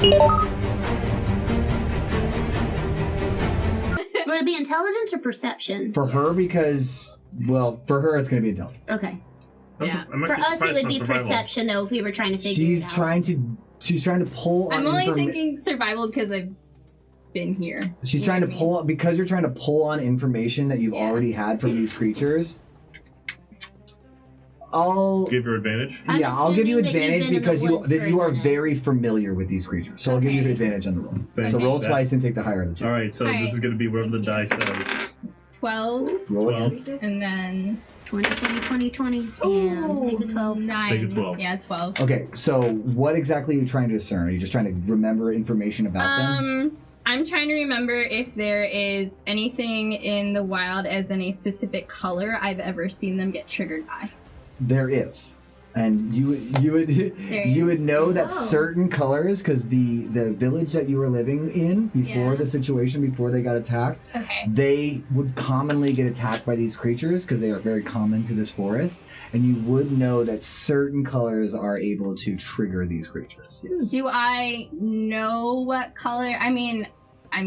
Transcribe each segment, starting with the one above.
Would it be intelligence or perception? For her, because, well, for her it's going to be intelligence. Okay. Yeah. For us, it would be perception, though, if we were trying to figure it out. She's trying to pull on I'm only thinking survival because I've been here. She's trying to pull, because you're trying to pull on information that you've already had from these creatures. I'll give her advantage. I'll give you advantage because you are very familiar with these creatures. So I'll give you advantage on the roll. So roll twice and take the higher of the two. All right, so this is going to be whatever the die says. 12. Roll again. And then 20, 20, 20, 20. And take the 12. 9. Take a 12. Yeah, 12. Okay, so what exactly are you trying to discern? Are you just trying to remember information about them? I'm trying to remember if there is anything in the wild as in a specific color I've ever seen them get triggered by. There is, and you would know that certain colors, because the village that you were living in before the situation, before they got attacked, they would commonly get attacked by these creatures because they are very common to this forest, and you would know that certain colors are able to trigger these creatures. Yes. Do I know what color? I mean, I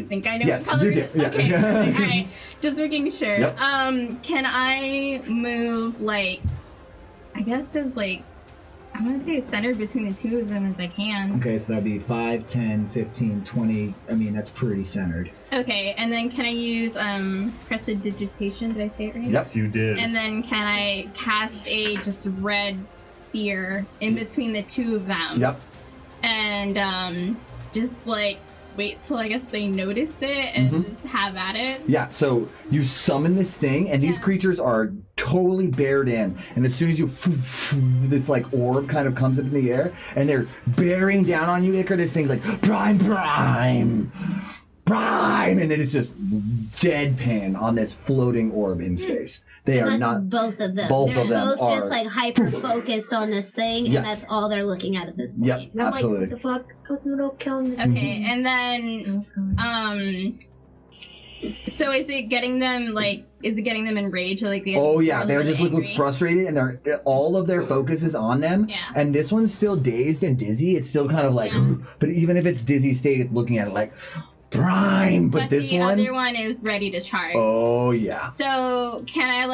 think I know what color. Yes, you do. Yeah. Okay. Alright. Just making sure. Yep. Can I move, like, I guess it's like, I want to say centered between the two of them as I can. Okay, so that'd be 5, 10, 15, 20. I mean, that's pretty centered. Okay, and then can I use prestidigitation? Did I say it right? Yes, you did. And then can I cast a just red sphere in between the two of them? Yep. And just like wait till I guess they notice it and just have at it. Yeah, so you summon this thing, and these creatures are totally bared in. And as soon as you, this like orb kind of comes into the air, and they're bearing down on you, Icar. This thing's like prime, and then it's just deadpan on this floating orb in space. They are not both of them. Both they're of them both are just like hyper focused on this thing, and that's all they're looking at this point. Yep, And I'm absolutely. like, what the fuck? I was in the middle of killing this Okay, and then so is it getting them in rage? Like oh yeah, they're just looking frustrated, and all of their focus is on them. Yeah. And this one's still dazed and dizzy. It's still kind of like, but even if it's dizzy state, it's looking at it like prime. But this the one, other one is ready to charge. oh yeah. So can I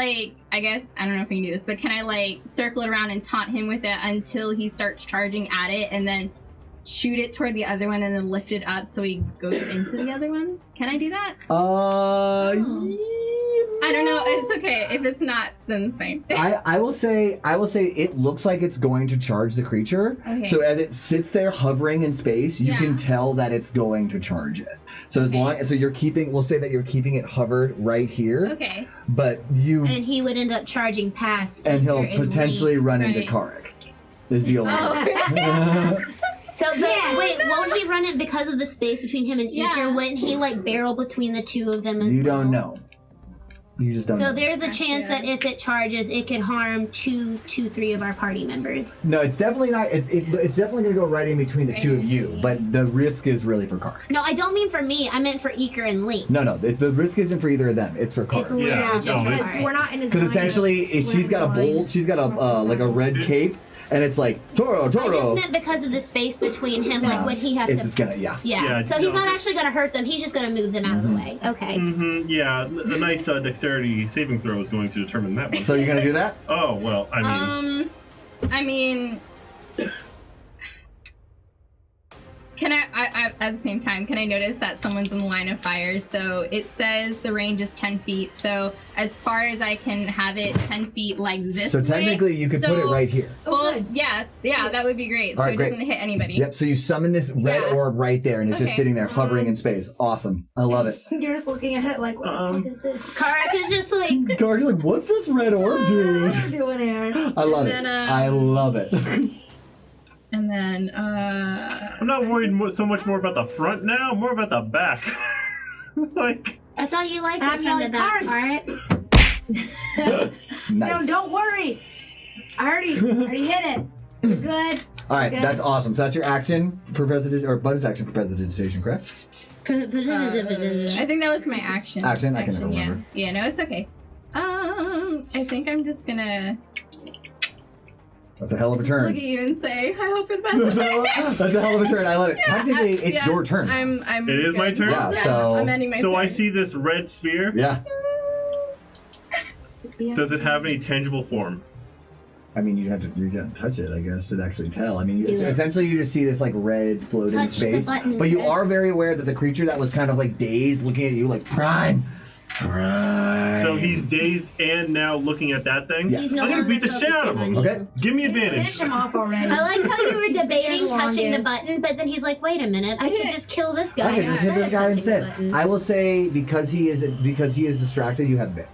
I guess I don't know if we can do this, but can I circle it around and taunt him with it until he starts charging at it, and then shoot it toward the other one and then lift it up so he goes into the other one? Can I do that? I don't know. It's okay. If it's not, then it's fine. I will say it looks like it's going to charge the creature. Okay. So as it sits there hovering in space, you can tell that it's going to charge it. So we'll say that you're keeping it hovered right here. Okay. But and he would end up charging past, and he'll potentially run into Karik. Is the only So, wait, won't he run it because of the space between him and Icar? Wouldn't he barrel between the two of them as You well? don't know. You just don't know. So there's a chance that if it charges, it could harm 3 of our party members. No, it's definitely not. It's definitely going to go right in between the two of you, but the risk is really for Karik. No, I don't mean for me. I meant for Icar and Link. No, the risk isn't for either of them. It's for Karik. It's literally just for Karik. We're not in his Because essentially, she's got a bolt. She's got a red cape. And it's like, Toro. I just meant because of the space between him, would he have to... It's just gonna, Yeah, so he's not actually gonna hurt them, he's just gonna move them out of the way. Okay. Yeah, a nice dexterity saving throw is going to determine that one. So you're gonna do that? Oh, well, I mean... Can I, at the same time, can I notice that someone's in the line of fire? So it says the range is 10 feet. So as far as I can have it 10 feet like this So technically you could put it right here. Well, yes. Yeah, that would be great. So it doesn't hit anybody. Yep, so you summon this red orb right there, and it's just sitting there hovering in space. Awesome. I love it. You're just looking at it like, what the fuck is this? Karik is just like... Karik's like, what's this red orb doing? What are you doing here? I love it. I love it. And then, I'm not worried so much more about the front now, more about the back. I thought you liked it from the back, Karik. Nice. No, don't worry. I already hit it. You're good. All right, that's awesome. So that's your action for president, or bonus action for prestidigitation, correct? I think that was my action. Action? I can never remember. Yeah, no, it's okay. I think I'm just gonna... That's a hell of a Just turn. look at you and say, I hope for the best. That's a hell of a turn. I love it. Technically, it's Yeah, your turn. I'm It is good. my turn? Yeah, so- I'm ending my So turn. I see this red sphere. Yeah. Does it have any tangible form? I mean, you have to touch it, I guess, to actually tell. I mean, Do it. essentially, you just see this like red floating Touch the space. button, But you yes. are very aware that the creature that was kind of like dazed, looking at you like Prime. So he's dazed and now looking at that thing? Yes. He's no I'm gonna longer beat the shit out of focusing him. on Okay. you. Give me Finish advantage. him off already. I like how you were debating The touching the longest. button, but then he's like, "Wait a minute, I could just kill this guy." I can just hit instead this of guy touching the instead. button." I will say because he is distracted, you have advantage.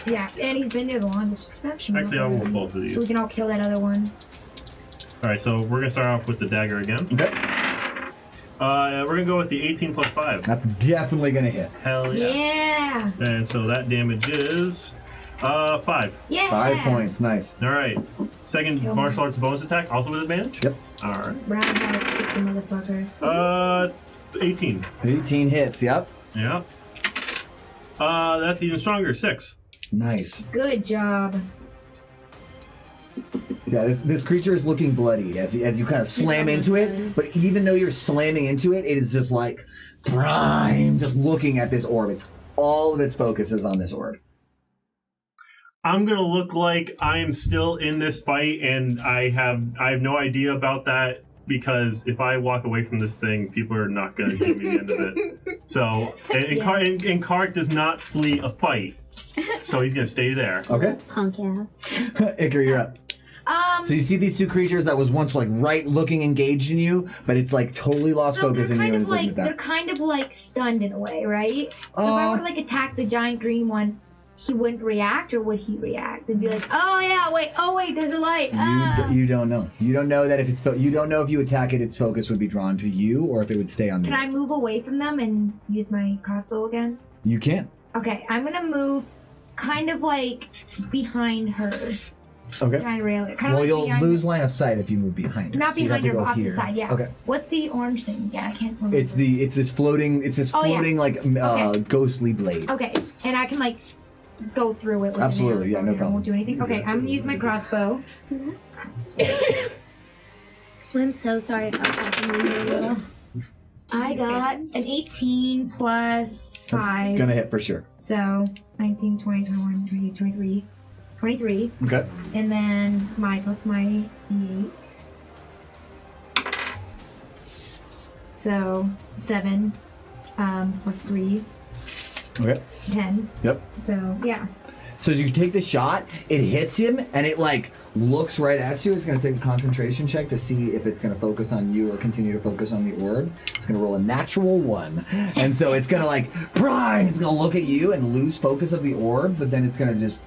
Yeah, and he's been there the longest. Finish him off Actually, I will already. both of these. So we can all kill that other one. Alright, so we're gonna start off with the dagger again. Okay. We're gonna go with the 18 plus 5. That's definitely gonna hit. Hell yeah. Yeah. And so that damage is 5. Yeah. 5 points. Nice. Alright. Second Kill me. martial arts bonus attack, also with advantage? Yep. Alright. Roundhouse kick the motherfucker. 18. 18 hits. Yep. Yeah. That's even stronger, 6. Nice. Good job. Yeah, this creature is looking bloodied as you kind of slam into it. But even though you're slamming into it, it is just like Prime, just looking at this orb. It's all of its focus is on this orb. I'm gonna look like I am still in this fight, and I have no idea about that, because if I walk away from this thing, people are not gonna give me the end of it. So, and Cart does not flee a fight, so he's gonna stay there. Okay. Punk ass. Icar, you're up. So you see these two creatures that was once like right looking engaged in you, but it's like totally lost So focus they're in you kind and of is looking like at they're that. kind of like stunned in a way, right? So if I were to like attack the giant green one, he wouldn't react, or would he react and be like, "Oh yeah, wait, there's a light." You don't know. You don't know that if it's you don't know if you attack it, its focus would be drawn to you, or if it would stay on you. Can I move away from them and use my crossbow again? You can. Okay, I'm gonna move, kind of like behind her, Okay. behind Rayleigh. Kind Well, of like you'll behind, lose line of sight if you move behind her. not So you'd have behind to her, go but opposite here. side. Yeah. Okay. What's the orange thing? Yeah, I can't remember. It's this floating Oh, yeah. like Okay. ghostly blade. Okay, and I can like go through it with Absolutely, yeah, no I problem. won't do anything. Okay, I'm gonna use my crossbow. I'm so sorry about that. I got an 18 plus 5. Gonna hit for sure. So 19, 20, 21, 22, 23. 23. Okay. And then my plus my 8. So 7 plus 3. Okay. 10. Yep. So yeah. So as you take the shot, it hits him, and it like looks right at you. It's gonna take a concentration check to see if it's gonna focus on you or continue to focus on the orb. It's gonna roll a natural 1, and so it's gonna like Prime. It's gonna look at you and lose focus of the orb, but then it's gonna just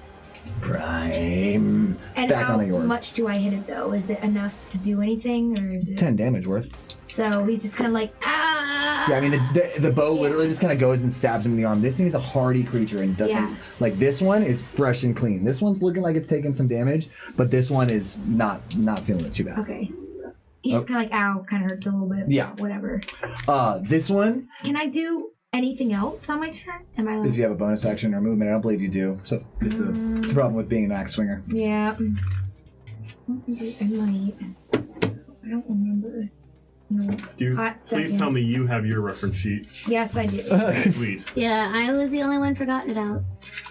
Prime And back how on the orb. much do I hit it though? Is it enough to do anything, or is it? 10 damage worth. So he's just kind of like Yeah, I mean the bow literally just kind of goes and stabs him in the arm. This thing is a hardy creature and doesn't like this one is fresh and clean. This one's looking like it's taking some damage, but this one is not feeling it too bad. Okay. He's just kind of like, ow, kind of hurts a little bit. Yeah. Whatever. This one, Can I do anything else on my turn? Am I if like? you have a bonus action or movement, I don't believe you do. So it's a problem with being an axe swinger. Yeah. I might. I don't remember. No. Dude, Hot please second. tell me you have your reference sheet. Yes, I do. Sweet. Yeah, I was the only one forgotten about.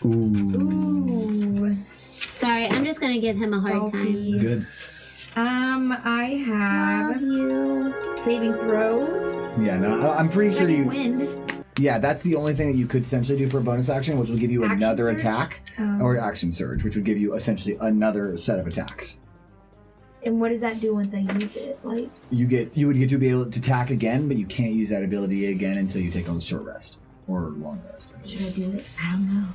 Ooh. Sorry, I'm just gonna give him a hard Salty. time. Good. I have Love you. saving throws. Yeah, no, I'm pretty sure you. Wind. Yeah, that's the only thing that you could essentially do for a bonus action, which will give you Action another surge? attack, Oh. or action surge, which would give you essentially another set of attacks. And what does that do once I use it? Like, You would get to be able to attack again, but you can't use that ability again until you take a short rest or long rest. should I do it? I don't know.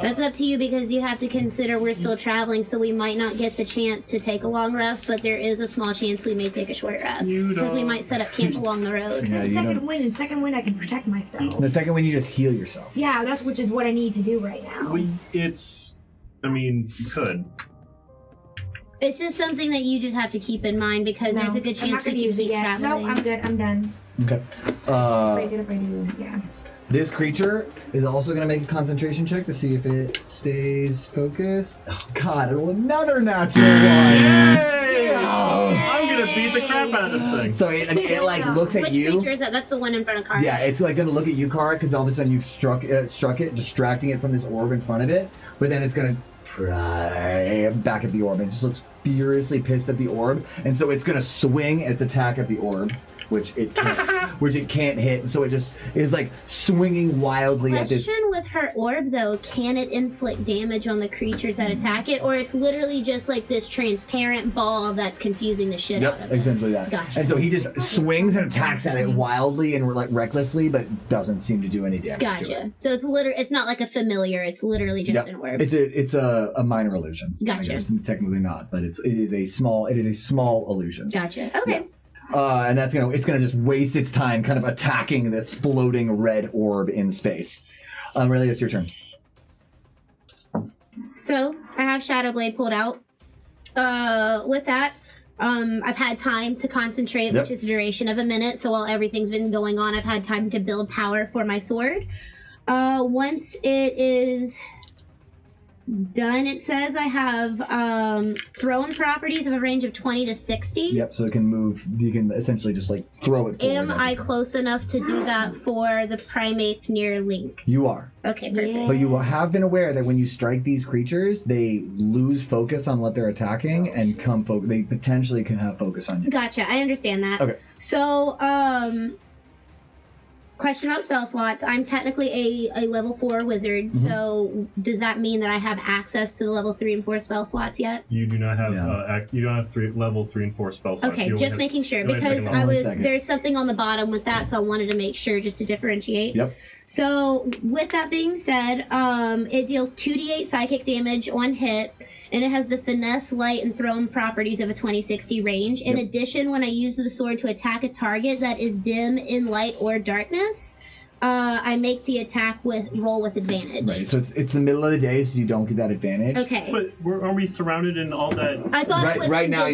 That's up to you because you have to consider we're still traveling, so we might not get the chance to take a long rest, but there is a small chance we may take a short rest. Because we might set up camp along the road. Yeah, you second don't- wind, and second wind I can protect myself. The second one, you just heal yourself. Yeah, that's which is what I need to do right now. You could. It's just something that you just have to keep in mind because there's a good I'm chance not we gonna can use it keep yet. traveling. No, I'm good. I'm done. Okay. If I do, yeah. This creature is also going to make a concentration check to see if it stays focused. Oh, God, I rolled another natural one. Yay! I'm going to beat the crap out of this thing. So it like, looks at you. Which creature is that? That's the one in front of Kara. Yeah, it's like going to look at you, Kara, because all of a sudden you've struck it, distracting it from this orb in front of it. But then it's going to pry back at the orb. It just looks furiously pissed at the orb. And so it's going to swing its attack at the orb. Which it can't hit, so it just is like swinging wildly at this. Question with her orb though, can it inflict damage on the creatures that attack it, or it's literally just like this transparent ball that's confusing the shit out of it? Essentially that. Gotcha. And so he just swings and attacks at it wildly and like recklessly, but doesn't seem to do any damage. Gotcha. To it. So it's not like a familiar. It's literally just an orb. It's a minor illusion. Gotcha. I guess. Technically not, but it is a small illusion. Gotcha. Okay. Yeah. And it's gonna just waste its time kind of attacking this floating red orb in space. Really, it's your turn. So I have Shadow Blade pulled out. With that, I've had time to concentrate, which is a duration of a minute. So while everything's been going on, I've had time to build power for my sword. Once it is done, it says I have thrown properties of a range of 20 to 60. Yep, so it can move. You can essentially just like throw it forward. Am I close enough to do that for the Primeape near Link? You are. Okay, perfect. Yeah. But you have been aware that when you strike these creatures, they lose focus on what they're attacking and they potentially can have focus on you. Gotcha, I understand that. Okay. So, question about spell slots. I'm technically a level 4 wizard, so does that mean that I have access to the level 3 and 4 spell slots yet? You do not have level 3 and 4 spell slots. Okay, just making sure, because there's something on the bottom with that, so I wanted to make sure just to differentiate. Yep. So with that being said, it deals 2d8 psychic damage on hit, and it has the finesse, light, and thrown properties of a 20-60 range. In addition, when I use the sword to attack a target that is dim in light or darkness, I make the attack roll with advantage. Right, so it's the middle of the day, so you don't get that advantage. Okay. But aren't we surrounded in all that? I thought it was right now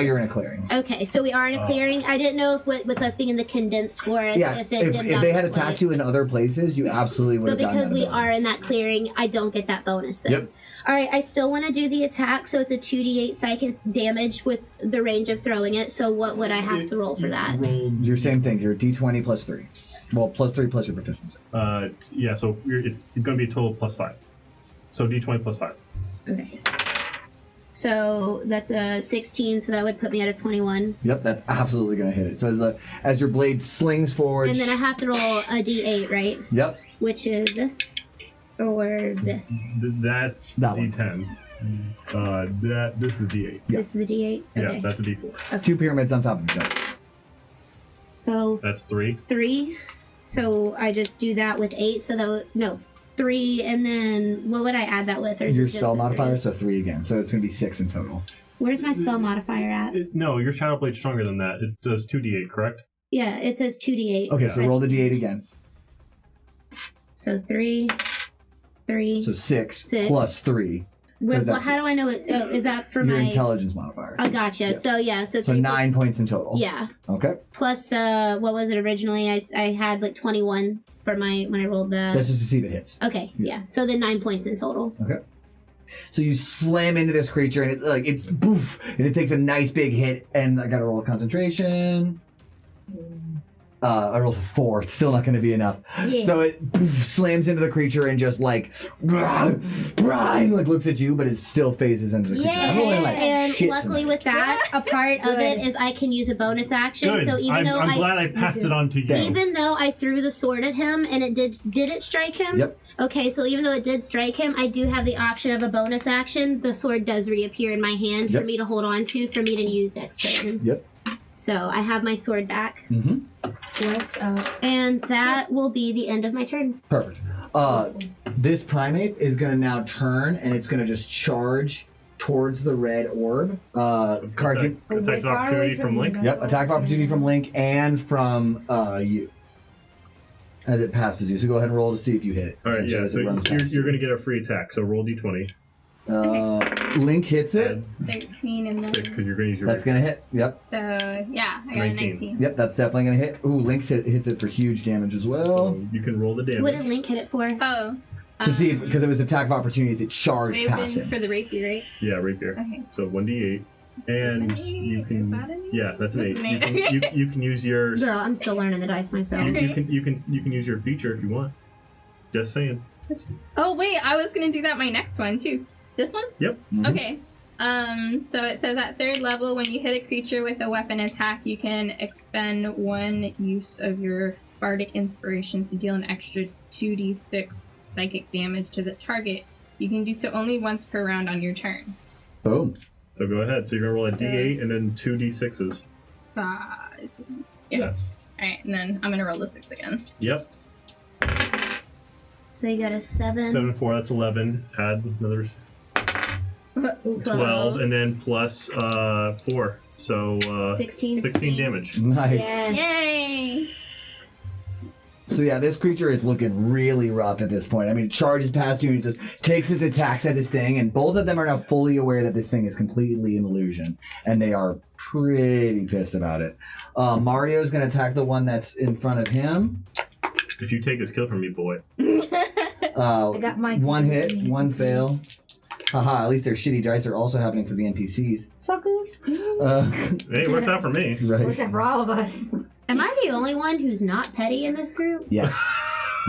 you're in a forest. clearing. Okay, so we are in a clearing. I didn't know if with us being in the condensed forest, if they had attacked you in other places, you absolutely would have But gotten that because we ability. are in that clearing, I don't get that bonus then. Yep. All right, I still want to do the attack, so it's a 2d8 psychic damage with the range of throwing it. So what would I have to roll for that? Your same thing. Your d20 plus 3. Well, plus 3 plus your proficiency. Yeah, so it's going to be a total plus 5. So d20 plus 5. Okay. So that's a 16, so that would put me at a 21. Yep, that's absolutely going to hit it. So as your blade slings forward... And then I have to roll a d8, right? Yep. Which is this or this? That's that one. D10. This is d8. Yeah. This is the d8? Okay. Yeah, that's a d4. 2 pyramids on top of each other. So That's 3. 3. So I just do that with 8, so that would... No. 3, and then what would I add that with? Or is Your it just spell the modifier, 3? so 3 again. So it's going to be 6 in total. Where's my spell modifier at? No, your Shadow Blade's stronger than that. It does 2d8, correct? Yeah, it says 2d8. Okay, so roll the d8 again. So 3. So 6 6. plus 3. How do I know it? Oh, is that for your my intelligence modifier. Oh, gotcha. Yeah. So 3 9 points in total. Yeah. Okay. Plus the what was it originally? I had like 21 for my when I rolled the. That's just to see if it hits. Okay. Yeah. So then 9 points in total. Okay. So you slam into this creature and it's boof, and it takes a nice big hit. And I got to roll a concentration. I rolled a 4. It's still not going to be enough. Yeah. So it slams into the creature and just like looks at you, but it still phases into the creature. Yeah, I'm rolling like and shit luckily tonight. with that, a part of it is I can use a bonus action. Good. So even though I'm glad I passed it on to you. even though I threw the sword at him and it did it strike him? Yep. Okay, so even though it did strike him, I do have the option of a bonus action. The sword does reappear in my hand for me to hold on to, for me to use next turn. Yep. So I have my sword back. Mm-hmm. What's up? And that will be the end of my turn. Perfect. This primate is going to now turn and it's going to just charge towards the red orb. Karkin. Attacks of opportunity from Link. Yep, attack of opportunity from Link and from you. As it passes you. So go ahead and roll to see if you hit it. All right, yeah. As So it runs past you're you. going to get a free attack. So roll d20. Link hits it. 13 and then. 6 because you're going to use your. That's gonna hit. Yep. So yeah, I got 19. a 19. Yep, that's definitely gonna hit. Ooh, Link hits it for huge damage as well. So you can roll the damage. What did Link hit it for? Oh. To see, because it was attack of opportunities, it charged They've past been him. for the rapier, right? Yeah, right there. Okay. So 1d8, and Is that an eight? you can. Is that an eight? Yeah, that's an 8. That's You an can, eight. you can use your. Girl, I'm still learning the dice myself. You can use your feature if you want. Just saying. Oh wait, I was gonna do that my next one too. This one? Yep. Mhm. Okay. So it says at 3rd level, when you hit a creature with a weapon attack, you can expend 1 use of your bardic inspiration to deal an extra 2d6 psychic damage to the target. You can do so only once per round on your turn. Boom. So go ahead. So you're gonna roll a d8 and then 2 d6s. 5. Yes. Alright, and then I'm gonna roll the 6 again. Yep. So you got a 7. 7 and 4. That's 11. Add another 12, and then plus 4. So 16. 16 damage. Nice. Yes. Yay! So yeah, this creature is looking really rough at this point. I mean, it charges past you and just takes its attacks at this thing, and both of them are now fully aware that this thing is completely an illusion, and they are pretty pissed about it. Mario's gonna attack the one that's in front of him. If you take this kill from me, boy. I got mine. One hit, one fail. Haha, at least their shitty dice are also happening for the NPCs. Suckers. Hey, it works out for me. Right. What's that for all of us? Am I the only one who's not petty in this group? Yes.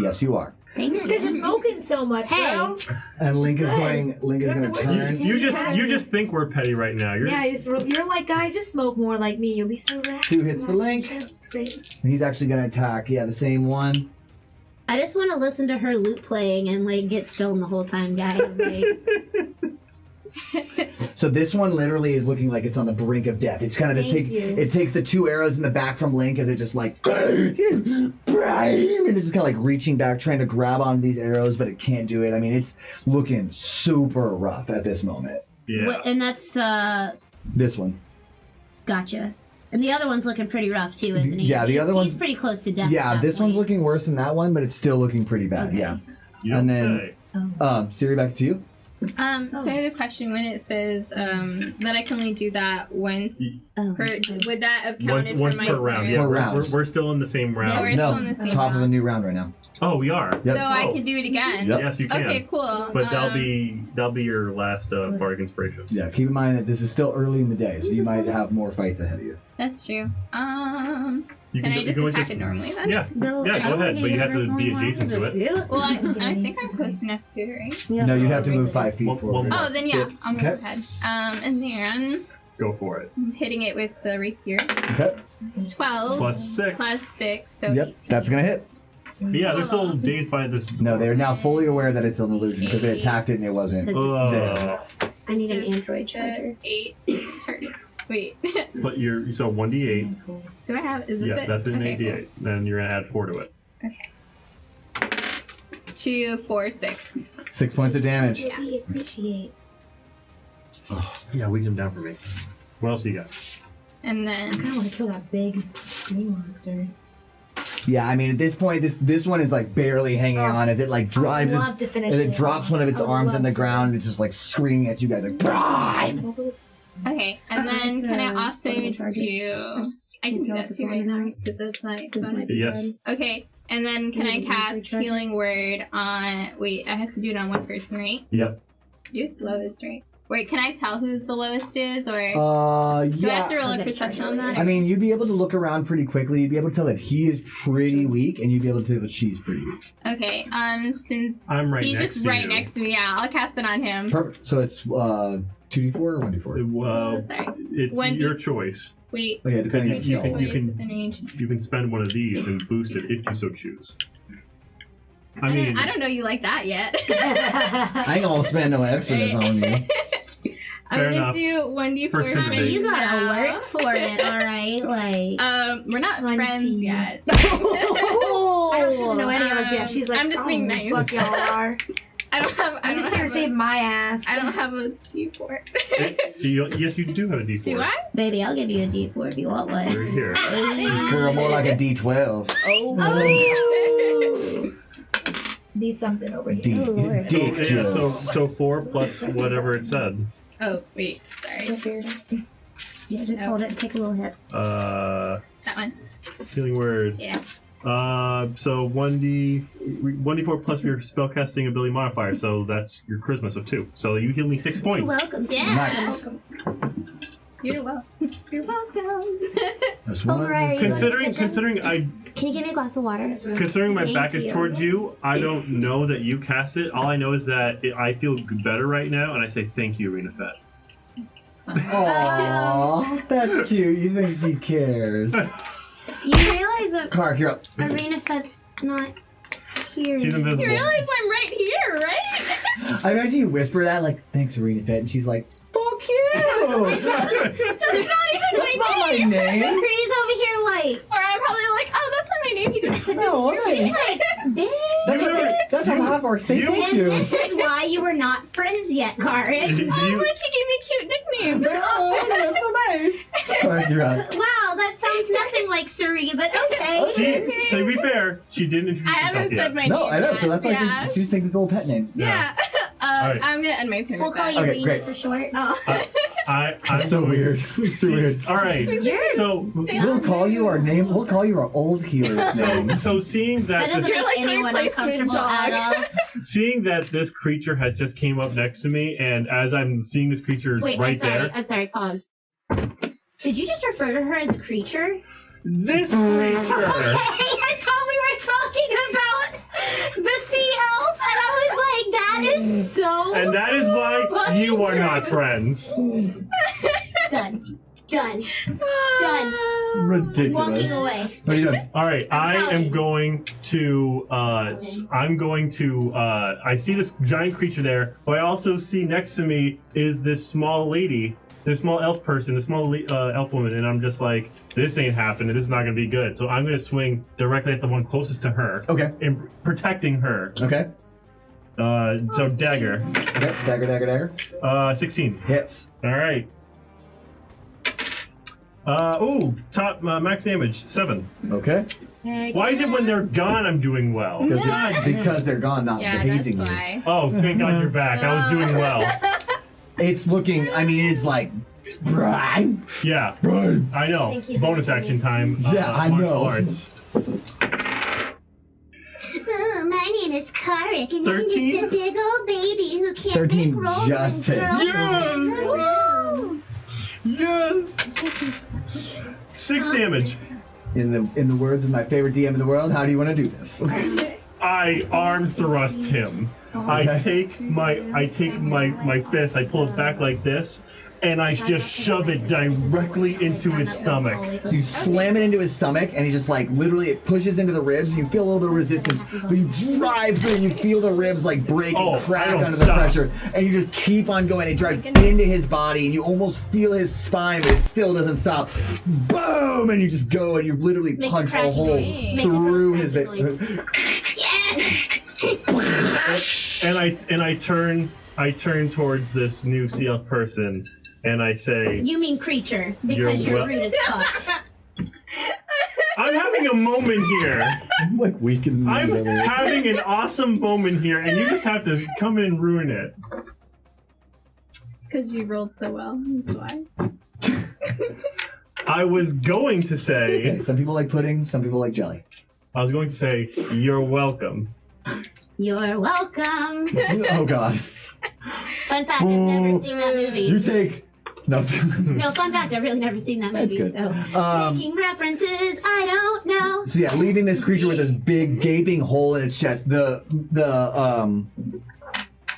Yes, you are. Thank It's because you're you. smoking so much, Hey. bro. And Link is Good. going. Link is You going have to to work. turn. You just think we're petty right now. You're, Yeah, you're like, guys, just smoke more like me. You'll be so relaxed. 2 hits for Link. It's great. And he's actually going to attack. Yeah, the same one. I just want to listen to her lute playing and like get stoned the whole time, guys. Like, So this one literally is looking like it's on the brink of death. It's kind of just Thank you. it takes the 2 arrows in the back from Link as it just like and it's just kind of like reaching back trying to grab onto these arrows, but it can't do it. I mean, it's looking super rough at this moment. yeah. what, and that's This one. gotcha. And the other one's looking pretty rough too, isn't he? Yeah, the other one's- he's pretty close to death. Yeah, at that this one's point. looking worse than that one, but it's still looking pretty bad. Okay. Yeah. You don't and then- say. Siri, back to you. So I have a question. When it says that I can only do that once Oh, per, would that have Once, counted once for my per round. turn? Yeah, Per we're, round. we're still in the same Yeah, round. we're still in No, the same top of a round. new round right now. Oh, we are. Yep. So I can do it again. Yep. Yes, you can. Okay, cool. But that'll be your last bardic inspiration. Yeah, keep in mind that this is still early in the day, so you might have more fights ahead of you. That's true. You Can I you just always attack it normally then? Yeah. Girl, Yeah, I go don't ahead, but you have to think be there's adjacent to one it. Well, I think I'm close enough to it, right? Yeah. No, you'd have to move 5 feet One- forward. one Oh, then yeah, I'll move Okay. ahead. And then Go for it. I'm hitting it with the rapier. Okay. 12 Plus 6. plus 6, so Yep, 18. that's gonna hit. But yeah, they're still dazed by this. No, they're now fully aware that it's an illusion because they attacked it and it wasn't. Ugh. I need an So Android charger. 8 turn. Wait. But you're so 1d8. Do I have? Is this Yeah, it? that's an Okay, 8d8. Then you're gonna add 4 to it. cool. Okay. 2, 4, 6. 6 points of damage. What we appreciate. Oh, yeah, weaken him down for me. What else do you got? And I then kind of want to kill that big green monster. Yeah, I mean at this point, this one is like barely hanging on as it like drives I'd its, love to finish as it. it drops one of its I would arms love on the to. ground and it's just like screaming at you guys like Prime! okay, and then It's can I a also fucking charger. do? I can do that too right now because that's my. This might be Yes. good. Okay, and then can I cast Healing Word on? Wait, I have to do it on one person, right? Yep. It's lowest, right? Wait, can I tell who the lowest is, or do Yeah. I have to roll I'll a get a perception charger on that? I mean, you'd be able to look around pretty quickly. You'd be able to tell that he is pretty weak, and you'd be able to tell that she's pretty weak. Okay, since I'm right he's next just to right you. next to me, yeah, I'll cast it on him. Perfect. So it's 2d4 or 1d4? Well, Sorry. it's 1d. your choice. Wait. Oh yeah, depending on You the can- spell. you can- within range. You can spend one of these and boost it if you so choose. I mean, I don't know you like that yet. I ain't gonna spend no extras on you. I'm Fair gonna enough. do 1d4 First for intimate. You gotta now. work for it, alright? Like. We're not 19. friends yet. I don't she doesn't know any of us yet. She's like, I'm just being "Oh, nice." Fuck y'all are. I don't have. I'm just here to save my ass. I don't have a d4. yes, you do have a D4. Do I? Baby, I'll give you a D4 if you want one. Right here. Girl, more like a D12. Oh. these something over here. Oh, Lord. So 4 plus whatever it said. Oh, wait. Sorry. Yeah, just hold it and take a little hit. That one. Healing word. Yeah. So 1d4 plus your spellcasting ability modifier, so that's your charisma, so 2. So you heal me 6 You're points. welcome. Yeah. Nice. You're welcome. You're welcome. That's one. Alright. Considering Can you give me a glass of water? considering my Thank back is you. towards you, I don't know that you cast it. All I know is that I feel better right now, and I say thank you, Arena Fett. Aww, that's cute. You think she cares? You realize that Kark, you're up. Arena Fett's not here. She's invisible. You realize I'm right here, right? I imagine you whisper that, like, thanks, Arena Fett, and she's like, fuck you! That's not even That's not my So name! Bree's over here like, Or I'm probably like, oh, that's not my name. You just No, she's alright. like, bitch. That's how hot works. Say thank And you. this is why you were not friends yet, Karin. Do you- Oh, look, he gave me a cute nickname. Oh, that's so nice. Kark, you're up. Wow, that sounds nothing like Suri, but okay. to be fair, she didn't introduce I herself haven't yet. said my No, name I know, yet. so that's why Yeah. she just thinks it's a little pet name. Yeah. Alright. I'm gonna end my turn. We'll with call that. you Okay, Rena great. for short. Oh. I'm It's so weird. It's so weird. All right. So We'll call you our name. We'll call you our old healer's name. so seeing That that doesn't this, make You're like the anyone replacement uncomfortable dog. at all. seeing that this creature has just came up next to me, and as I'm seeing this creature Wait, right I'm sorry, pause. Did you just refer to her as a creature? this creature. I thought we were talking about the sea elf, and I was like, that is so And that is why you are not friends. done. Done. Ridiculous. Walking away. What are you doing? All right, I am going to. I see this giant creature there, but I also see next to me is this small lady, this small elf person, this small elf woman, and I'm just like, this ain't happening. This is not gonna be good. So I'm gonna swing directly at the one closest to her, Okay. and protecting her. Okay. So dagger. Okay. Dagger. 16. Hits. All right. Top max damage 7. Okay. Why is it when they're gone I'm doing well? Because they're gone, not Yeah, that's hazing you. why. Oh, thank God you're back. I was doing well. It's looking. I mean, it's like. Brian. Yeah, Brian. I know. Thank you. Bonus action time. Yeah, I martial know. arts. My name is Karik, and 13? I'm just a big old baby who can't 13 make rolls just and hits. girls and Yes. 6 damage. In the words of my favorite DM in the world, how do you want to do this? I arm thrust him. I Okay. take my fist. I pull it back like this, and I just shove it directly into his stomach. So you slam it into his stomach, and he just like literally it pushes into the ribs, and you feel a little bit of resistance, but you drive through, and you feel the ribs like break Oh, and crack I don't under the stop. pressure, and you just keep on going. It drives into his body, and you almost feel his spine, but it still doesn't stop. Boom! And you just go, and you literally Make a punch a cracking hole noise. Make a through his cracking noise. And I turn towards this new CL person, and I say, You mean creature, because You're you're rude as fuck. I'm having a moment here. I'm like weak in the I'm knees over here. having an awesome moment here, and you just have to come in and ruin it. Because you rolled so well. That's why. I was going to say, Okay, some people like pudding, some people like jelly. you're welcome. You're welcome. Oh God. Fun fact, I've never seen that movie. You take. No. No, fun fact, I've really never seen that That's movie, good. so. Making references, I don't know. So yeah, leaving this creature with this big gaping hole in its chest.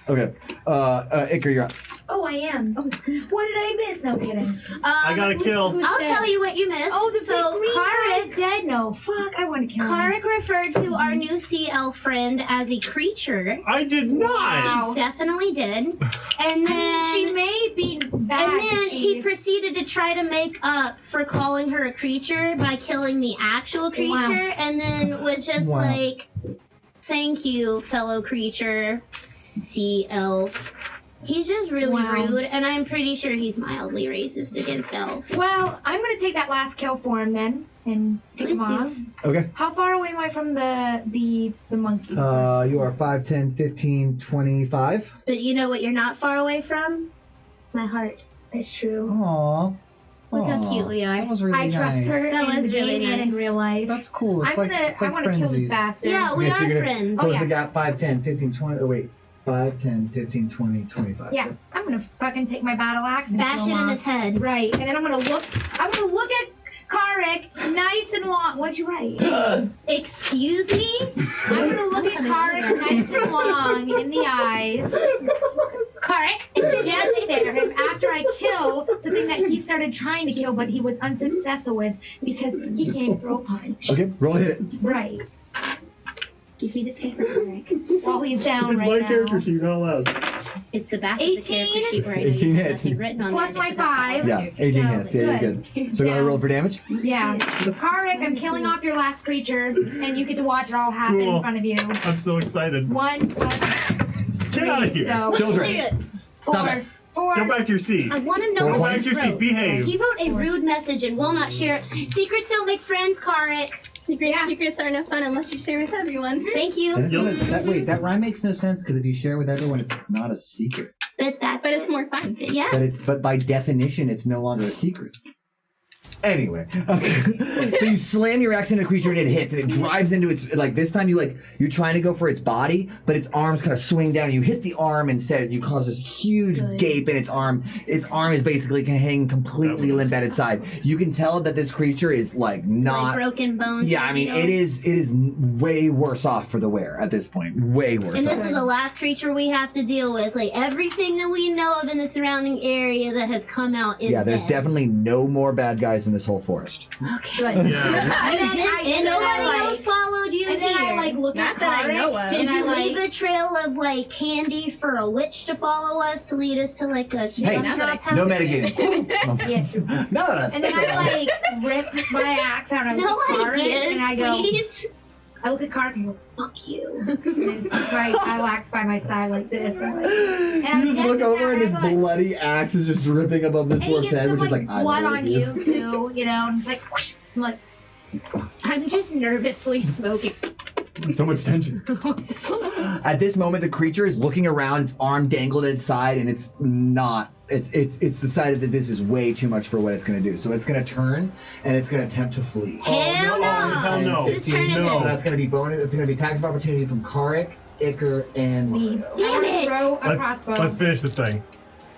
Okay. Iker, you're up. Oh, I am. Oh, what did I miss? No kidding. I got a kill. I'll dead? tell you what you missed. Oh, the so big green Karik, guy's dead. No, fuck. I want to kill him. Karik referred to our new sea elf friend as a creature. I did not. He definitely did. And then I mean, she may be bad. And then but he she... proceeded to try to make up for calling her a creature by killing the actual creature, Wow. and then was just Wow. like, "Thank you, fellow creature, sea elf." He's just really Wow. rude, and I'm pretty sure he's mildly racist against elves. Well, I'm gonna take that last kill for him then, and take him Please do. off. Okay. How far away am I from the monkey? You are 5, 10, 15, 25. But you know what you're not far away from? My heart. It's true. Aww. Look how cute we That are. was really I trust nice. her That in was the really game and in nice. real life. That's cool. It's I wanna kill this bastard. Yeah, we Okay, so are you're gonna friends. Close yeah. the gap 5, 10, 15, 20. Oh, wait. 5, 10, 15, 20, 25. Yeah, I'm gonna fucking take my battle axe and Bash kill it him in off. his head. Right, and then I'm gonna look at Karik nice and long. What'd you write? Excuse me? I'm gonna look at Karik nice and long in the eyes. Correct. Just stare him after I kill the thing that he started trying to kill, but he was unsuccessful with because he can't even throw a punch. Okay, roll hit it. Right. Give me the paper, Correct. While he's down It's right my now. character sheet, you're not allowed. It's the back of the 18? character sheet where I know 18 you have hits. nothing written on Plus there my because that's all 5. I Yeah, do. 18 So, hits. Yeah, you're good. So go ahead and roll for damage. Yeah. Karik, I'm killing off your last creature, and you get to watch it all happen Cool. in front of you. I'm so excited. 1 plus 3, Get out of here. so Children. Stop 4. it. 4. Go back to your seat. I want to know Go Go what back he to your seat. wrote. Behave. He wrote a rude message and will not share it. Secrets don't make friends, Karik. Secrets are no fun unless you share with everyone. Thank you. That rhyme makes no sense because if you share with everyone, it's not a secret. But It's more fun. Yeah. But by definition, it's no longer a secret. Anyway, okay. So you slam your axe into a creature and it hits and it drives into its, like this time you're trying to go for its body, but its arms kind of swing down. You hit the arm instead. You cause this huge gape in its arm. Its arm is basically hanging completely limp at its side. You can tell that this creature is like not Like broken bones. Yeah, I mean it is way worse off for the wear at this point. Way worse. And this off. is the last creature we have to deal with. Like everything that we know of in the surrounding area that has come out is there's dead. definitely no more bad guys in this whole forest. Okay. Good. Yeah. You And then did, I- and and then I, nobody like- else followed you And then here. I like look Not at that I Karik, know of. Did and I you like, leave a trail of like candy for a witch to follow us to lead us to like a Hey, gumdrop house? No metagaming. Yeah. No. And then I like rip my axe out and I No look at Karik ideas, and I go, please. I look at Karik and go, Fuck you. and I stick my axe by my side like this. And, I'm You just look over and his like, bloody axe is just dripping above this and he poor gets head, some which is like like, I blood love on you too, you know, and he's like, whoosh. I'm like, I'm just nervously smoking. So much tension. At this moment, the creature is looking around, its arm dangled at its side, and it's not. It's decided that this is way too much for what it's going to do. So it's going to turn and it's going to attempt to flee. Hell no. Hell no. Whose turn is No. it? So that's going to be bonus. It's going to be attacks of opportunity from Karik, Iker, and me. Damn I it. throw a Let's crossbow. finish this thing.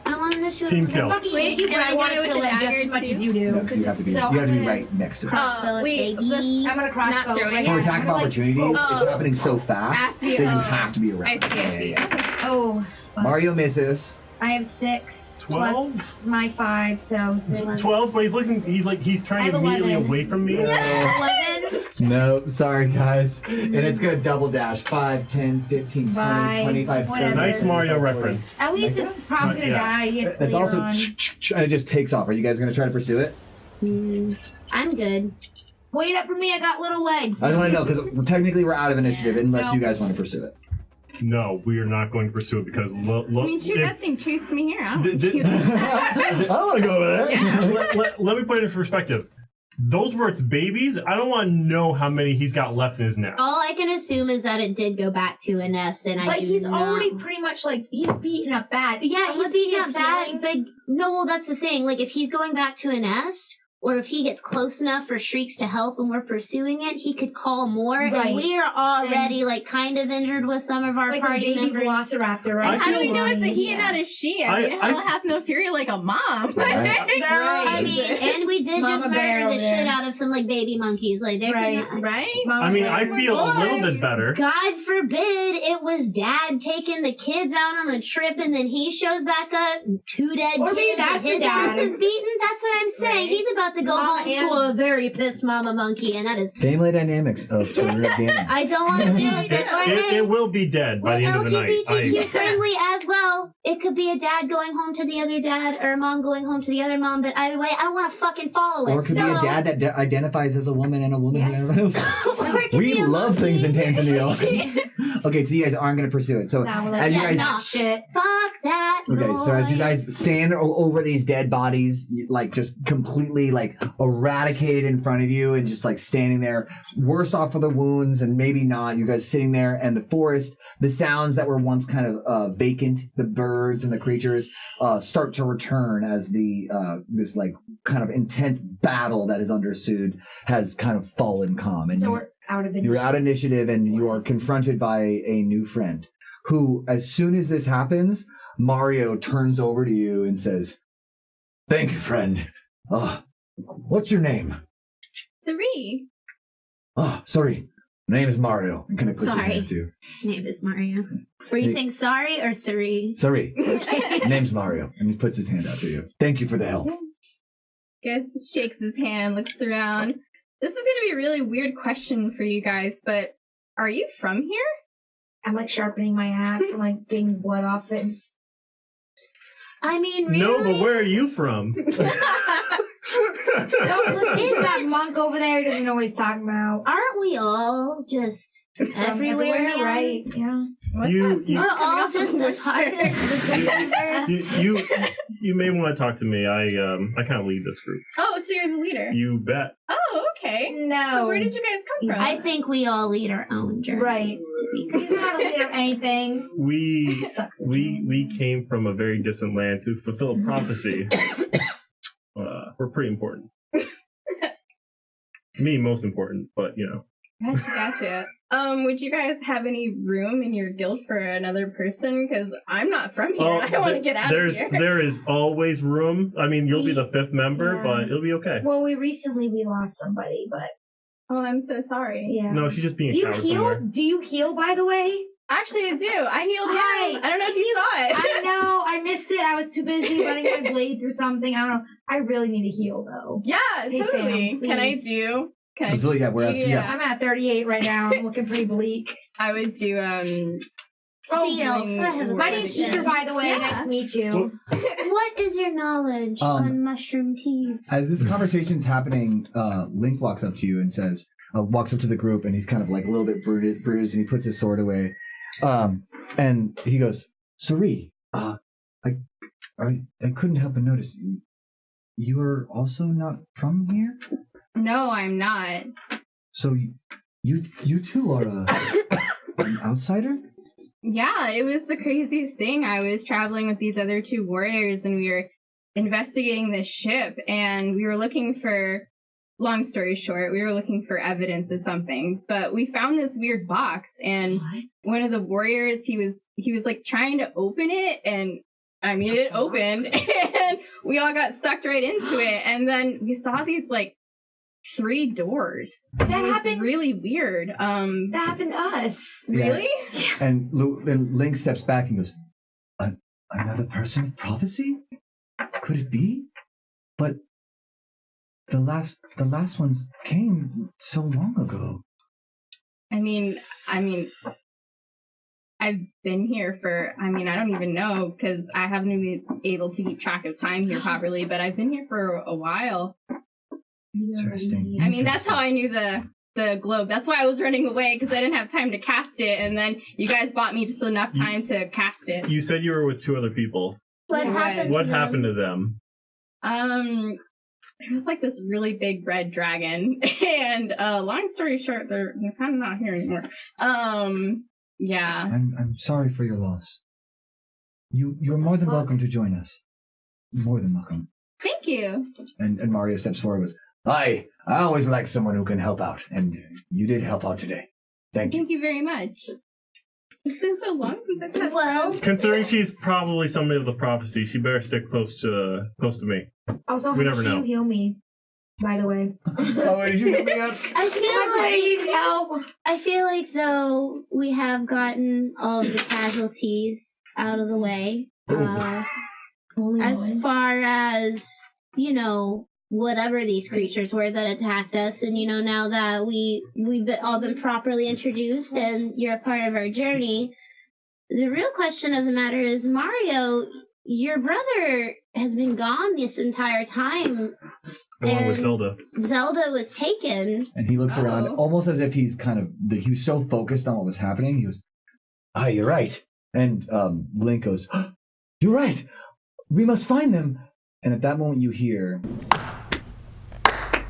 I wanted to shoot Team him. kill. Fucking Wait, you, can but I I want get to it with kill the him just dagger, as much too? as you do. No, 'cause you have to be. So you have to be I'm right next to it. Crossbow, wait, baby. I'm gonna crossbow. throwing right it. now. For attack I'm of gonna, opportunity, oh. it's happening so fast Has to be- that you oh. have to be around. I see. Oh, Mario misses. I have 6 12? plus my 5, so 6. 12, but he's I turning have immediately 11. away from me. 11. No, sorry guys. And it's gonna double dash 5, 10, 15, 20, Bye. 25, 30. Whatever. Nice Mario reference. At least it's probably gonna Yeah. die It's later also on. and it just takes off. Are you guys gonna try to pursue it? I'm good. Wait up for me, I got little legs. I just want to know because technically we're out of initiative unless No. you guys want to pursue it. No, we are not going to pursue it because I mean, shoot, that thing chased me here. I don't want to shoot. I don't want to go over there. let me put it in perspective. Those were its babies. I don't want to know how many he's got left in his nest. All I can assume is that it did go back to a nest, and But I do he's not... already pretty much like, he's beaten up bad. Yeah, he's Unless he beating gets up bad, healing. but no, well, that's the thing. Like, if he's going back to a nest, or if he gets close enough for Shrieks to help and we're pursuing it, he could call more. Right. And we are already, like, kind of injured with some of our Like a party baby members. velociraptor, right? I How do we feel- know it's a he and Yeah. not a she? I- I mean, I- I don't have no fury like a mom. Right. I mean, and we did Mama just bear murder the over there. shit out of some, like, baby monkeys. Like, they're Right. gonna... Right? I mean, I feel a little bit better. God forbid it was Dad taking the kids out on a trip and then he shows back up and 2 dead Or maybe kids that's and his the dad. ass is beaten. That's what I'm saying. Right. He's about to go Mama home to a very pissed mama monkey, and that is... Family dynamics of children of damage. I don't want to deal with it. Or It will be dead by we're the end of the night. LGBTQ friendly as well. It could be a dad going home to the other dad or a mom going home to the other mom, but either way, I don't want to fucking follow it. Or it could be a dad that identifies as a woman and a woman. Or it could We be a love things in monkey. Tanzania. Okay, so you guys aren't going to pursue it. So Nah, we're as like, you yeah, guys, no. shit. Fuck that. Okay, so as you guys stand over these dead bodies, like just completely like eradicated in front of you and just like standing there, worse off for the wounds and maybe not, you guys sitting there and the forest, the sounds that were once kind of vacant, the birds and the creatures start to return as the this like kind of intense battle that is understood has kind of fallen calm. And So we're out of initiative. you're out of initiative and you are confronted by a new friend who, as soon as this happens, Mario turns over to you and says, "Thank you, friend. What's your name?" Sari. Sorry. Name is Mario. And kind of puts his hand to you. Name is Mario. Were you saying sorry or Sari? Sorry. Name's Mario. And he puts his hand out to you. Thank you for the help. Guess shakes his hand, looks around. This is gonna be a really weird question for you guys, but are you from here? I'm like sharpening my axe and like getting blood off it. And I mean, really? No, but where are you from? Don't listen to that monk over there. He doesn't know what he's talking about. Aren't we all just everywhere, man? right? Yeah. We're all just a part of the universe. You may want to talk to me. I kind of lead this group. Oh, so you're the leader. You bet. Oh, okay. No. So where did you guys come from? I think we all lead our own journeys. Right. To be He's not a leader of anything. We came from a very distant land to fulfill a prophecy. We're pretty important. Me, most important, but you know. Gotcha. Would you guys have any room in your guild for another person? Because I'm not from here. I want to get out of here. There is always room. I mean, you'll be the fifth member, Yeah. but it'll be okay. Well, we lost somebody, but Oh, I'm so sorry. yeah. No, she's just being Do you a coward heal? somewhere. Do you heal? By the way, Actually, I do. I healed Hi. him. I don't know if you saw it. I know I missed it. I was too busy running my blade through something. I don't know. I really need to heal though. Yeah, Hey, totally. fam, Can I please. do? Can I? Absolutely, yeah, we're at, yeah. I'm at 38 right now. I'm looking pretty bleak. I would do Seal. My name's Ether, by the way. Yeah. Nice to meet you. What is your knowledge on mushroom teas? As this conversation's happening, Link walks up to you and says, walks up to the group and he's kind of like a little bit bruised and he puts his sword away. And he goes, "Sari, I couldn't help but notice you are also not from here? No, I'm not. So you too are an outsider?" Yeah, it was the craziest thing. I was traveling with these other two warriors and we were investigating this ship and we were looking for, long story short, we were looking for evidence of something, but we found this weird box and one of the warriors, he was like trying to open it and I mean, it opened and we all got sucked right into it. And then we saw these like 3 doors. That It was happened. really weird. That happened to us. Really? And Link steps back and goes, "Another person of prophecy? Could it be? But the last ones came so long ago." I mean, I've been here for, I don't even know because I haven't been able to keep track of time here properly, but I've been here for a while. Interesting. I mean, that's how I knew the globe. That's why I was running away because I didn't have time to cast it, and then you guys bought me just enough time to cast it. You said you were with 2 other people. What Yeah. happened? What happened to them? It was like this really big red dragon, and long story short, they're kind of not here anymore. Yeah. I'm sorry for your loss. You're more than welcome to join us. More than welcome. Thank you. And Mario steps forward and goes, I always like someone who can help out, and you did help out today. Thank you. Thank you very much. It's been so long since I've had Well, Considering she's probably somebody of the prophecy, she better stick close to me. Also, We how never much do you know. heal me? By the way. Oh, did you hit me up? I feel like though we have gotten all of the casualties out of the way. As far as, whatever these creatures were that attacked us, and now that we've all been properly introduced and you're a part of our journey, the real question of the matter is, Mario, your brother has been gone this entire time. Along with And Zelda. Zelda was taken. And he looks around almost as if he's he was so focused on what was happening. He goes, "Ah, you're right." And Link goes, You're right. We must find them. And at that moment you hear...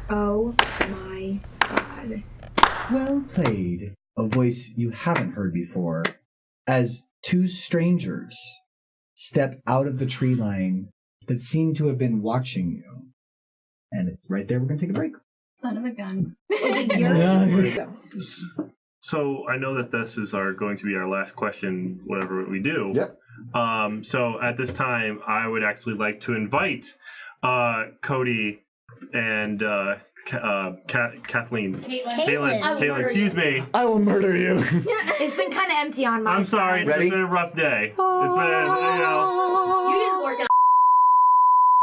Oh my god. Well played. A voice you haven't heard before. As two strangers step out of the tree line that seem to have been watching you. And it's right there. We're going to take a break. Son of a gun. So I know that this is going to be our last question, whatever we do. Yep. So at this time, I would actually like to invite Cody and Kathleen. Caitlin, excuse me. I will murder you. It's been kind of empty on my I'm sorry. Ready? It's been a rough day. It's been, You didn't work out.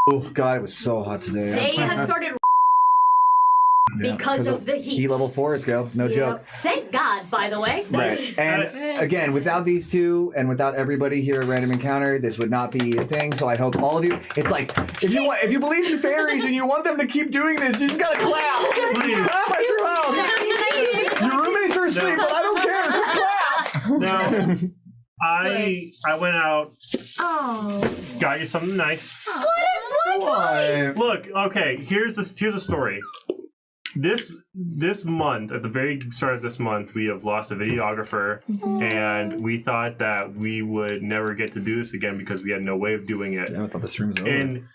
Oh, God, it was so hot today. They have started because of the heat. Heat level 4 is go. No joke. Thank God, by the way. Right. And again, without these two and without everybody here at Random Encounter, this would not be a thing. So I hope all of you, it's like, if you believe in fairies and you want them to keep doing this, you just gotta clap. Please. Clap at your house. Your roommates are asleep, but I don't care. Just clap. Now, I went out, Oh. got you something nice. Why? Look, okay, here's a story. This month, at the very start of this month, we have lost a videographer, and we thought that we would never get to do this again because we had no way of doing it. Yeah, I thought this room was over.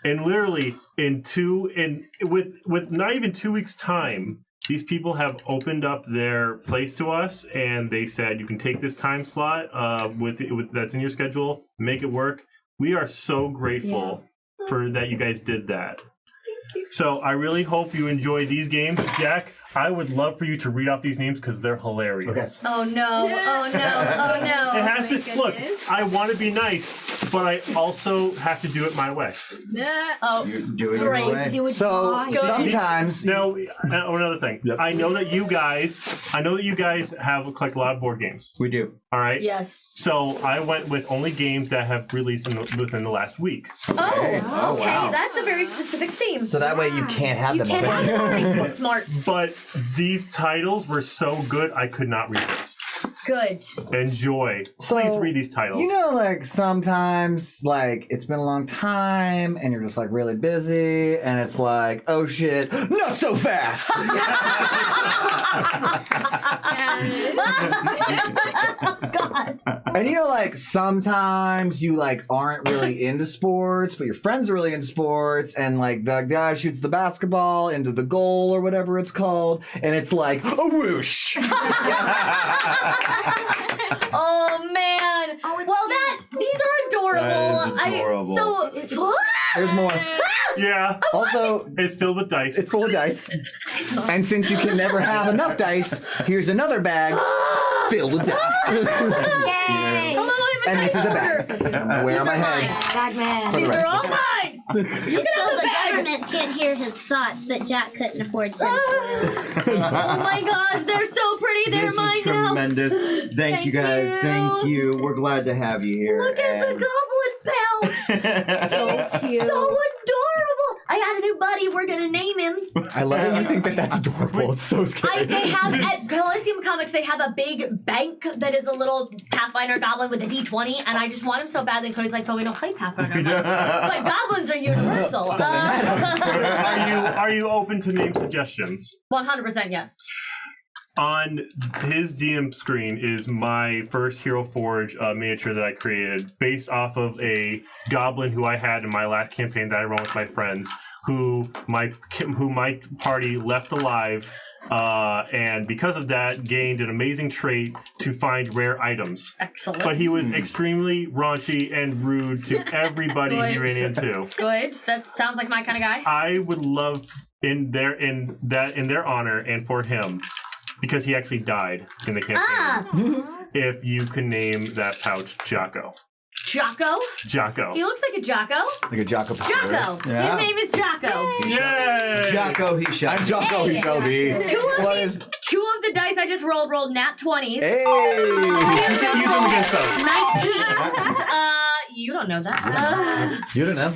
And literally with not even 2 weeks' time, these people have opened up their place to us, and they said you can take this time slot with that's in your schedule, make it work. We are so grateful for that you guys did that. So I really hope you enjoy these games. Jack, I would love for you to read off these names because they're hilarious. Okay. Oh no, oh no, oh no. It has my to look. goodness. I want to be nice, but I also have to do it my way. Oh, You're doing it Great. your way. Do it So fine. sometimes Now, another thing. Yep. I know that you guys have like a lot of board games. we do. All right. yes. So I went with only games that have released within the last week. Okay. Oh, okay. Wow. That's a very specific theme. So that way you can't have You them can't have already. them already. Smart. But these titles were so good, I could not resist. Good. Enjoy. So, Please read these titles. You know, like sometimes, like it's been a long time, and you're just like really busy, and it's like, oh shit, not so fast. God. And you know, like sometimes you like aren't really into sports, but your friends are really into sports, and like the guy shoots the basketball into the goal or whatever it's called, and it's like a whoosh. Oh man. Oh, it's Well, these are adorable. That is adorable. There's more. Yeah. Also, It's filled with dice. it's full of dice, and since you can never have enough dice, here's another bag filled with dice. Yay! Come on, And this is a bag. Where am I These are heading? Bag man. These are all mine. So the government can't hear his thoughts, but Jack couldn't afford to. Oh my gosh, they're so pretty. They're This mine is now. tremendous. Thank you guys. you. Thank you. We're glad to have you here. Look at the goblet pouch. So cute. So adorable. I got a new buddy. We're gonna name him. I love it. You think that that's adorable. It's so scary. They have at Coliseum Comics. They have a big bank that is a little Pathfinder goblin with a D20, and I just want him so badly. Cody's like, but we don't play Pathfinder. But goblins are universal. Are you open to name suggestions? 100% yes. On his DM screen is my first Hero Forge miniature that I created based off of a goblin who I had in my last campaign that I run with my friends, who my party left alive, and because of that gained an amazing trait to find rare items. Excellent. But he was extremely raunchy and rude to everybody he ran into. Good. That sounds like my kind of guy. I would love in their honor and for him, because he actually died in the campaign, if you can name that pouch Jocko. Jocko? Jocko. He looks like a Jocko. Like a Jocko. Jocko. Yeah. His name is Jocko. Yay! Jocko, he shall. I'm Jocko. He shall be. Two of the dice I just rolled nat 20s. Hey! You can use them against us. 19s. You don't know that. You don't know.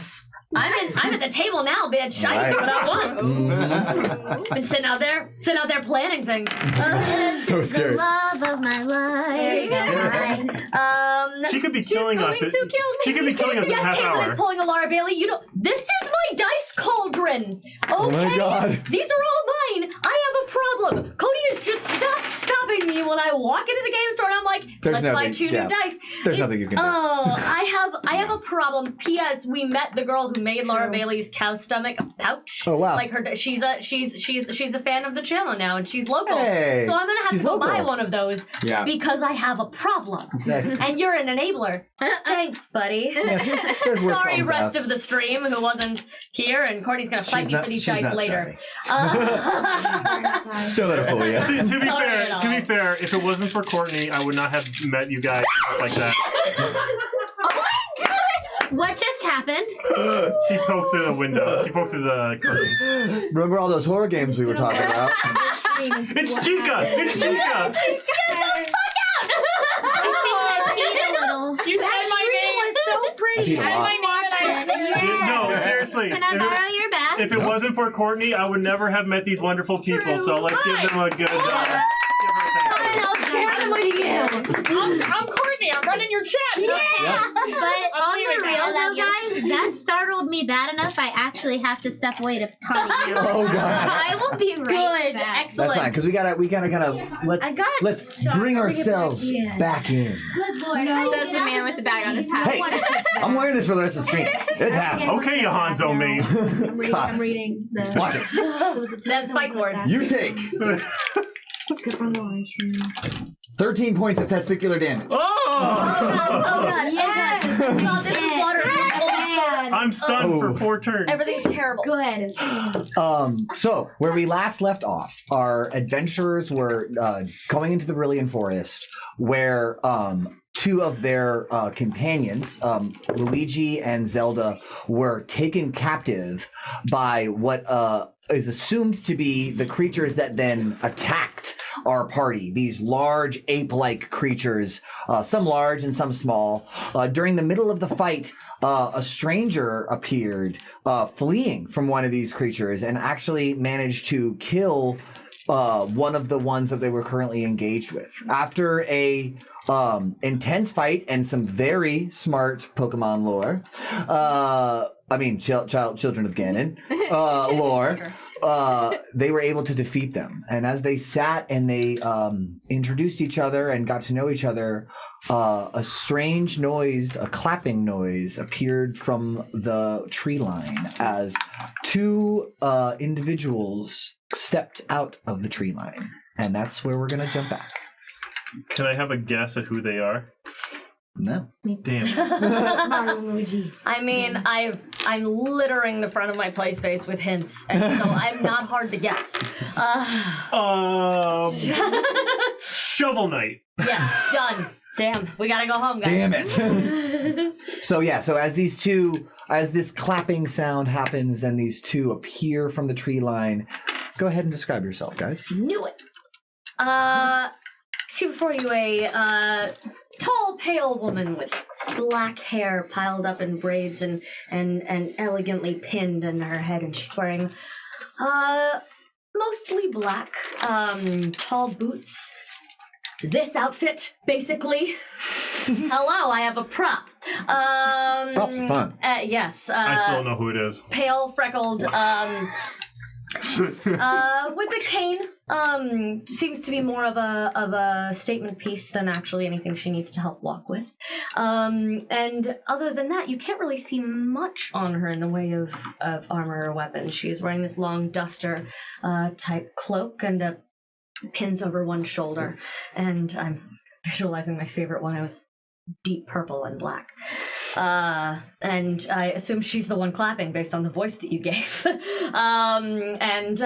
I'm at the table now, bitch. I can do what I want. Been sitting out there planning things. So scary. The love of my life. There you go. She could be killing us. She could be killing us in a half Caitlin hour. is pulling a Laura Bailey. This is my dice cauldron. Okay? Oh my God. These are all mine. I have a problem. Cody is just stopping me when I walk into the game store and I'm like, let's buy 2 new dice. There's nothing you can do. Oh, I have a problem. P.S. We met the girl who made Laura Bailey's cow stomach pouch. Oh wow. Like she's a fan of the channel now, and she's local. Hey, so I'm gonna have to go buy one of those because I have a problem. And you're an enabler. Thanks, buddy. Sorry, rest of the stream who wasn't here, and Courtney's gonna fight me for these dice later. Don't let her fool you. To be fair, if it wasn't for Courtney, I would not have met you guys like that. What just happened? She poked through the window. She poked through the curtain. Remember all those horror games we were talking about? It's Chica! It's Chica! I think I peed a little. You said my name was so pretty. I watched it. No, seriously. Can I borrow your bath? If it wasn't for Courtney, I would never have met these wonderful people. So let's give them a good. I'll share them with you. I'm Courtney. I'm running your chat. Yeah. But on the real though, guys, that startled me bad enough. I actually have to step away to potty now. Oh god. I will be right back. Excellent. That's fine, because we gotta let's bring ourselves back in. Good lord. Says the man with the bag on his hat. Hey, I'm wearing this for the rest of the stream. It's happening. Okay, you Hanzo me. I'm reading the. Watch it. That's fight words. You take 13 points of testicular damage. Oh! God. Yes. Oh, this is water. I'm stunned for 4 turns. Everything's terrible. Good. So where we last left off, our adventurers were going into the Brilliant Forest, where 2 of their companions, Luigi and Zelda, were taken captive by what is assumed to be the creatures that then attacked our party. These large ape-like creatures, some large and some small. During the middle of the fight, a stranger appeared, fleeing from one of these creatures, and actually managed to kill one of the ones that they were currently engaged with. After a intense fight and some very smart Pokemon lore, children of Ganon lore, they were able to defeat them. And as they sat and they introduced each other and got to know each other, a strange noise, a clapping noise, appeared from the tree line as 2 individuals stepped out of the tree line. And that's where we're going to jump back. Can I have a guess at who they are? No. Damn. I mean, I'm littering the front of my play space with hints, and so I'm not hard to guess. Shovel Knight. Yes, done. Damn, we gotta go home, guys. Damn it. So as this clapping sound happens and these 2 appear from the tree line, go ahead and describe yourself, guys. Knew it. See before you a tall, pale woman with black hair piled up in braids and elegantly pinned in her head, and she's wearing mostly black, tall boots. This outfit, basically. Hello, I have a prop. Props are fun. Yes. I still don't know who it is. Pale, freckled, with a cane. Seems to be more of a statement piece than actually anything she needs to help walk with. And other than that, you can't really see much on her in the way of armor or weapons. She's wearing this long duster type cloak and pins over one shoulder. And I'm visualizing my favorite one. It was deep purple and black. And I assume she's the one clapping based on the voice that you gave. And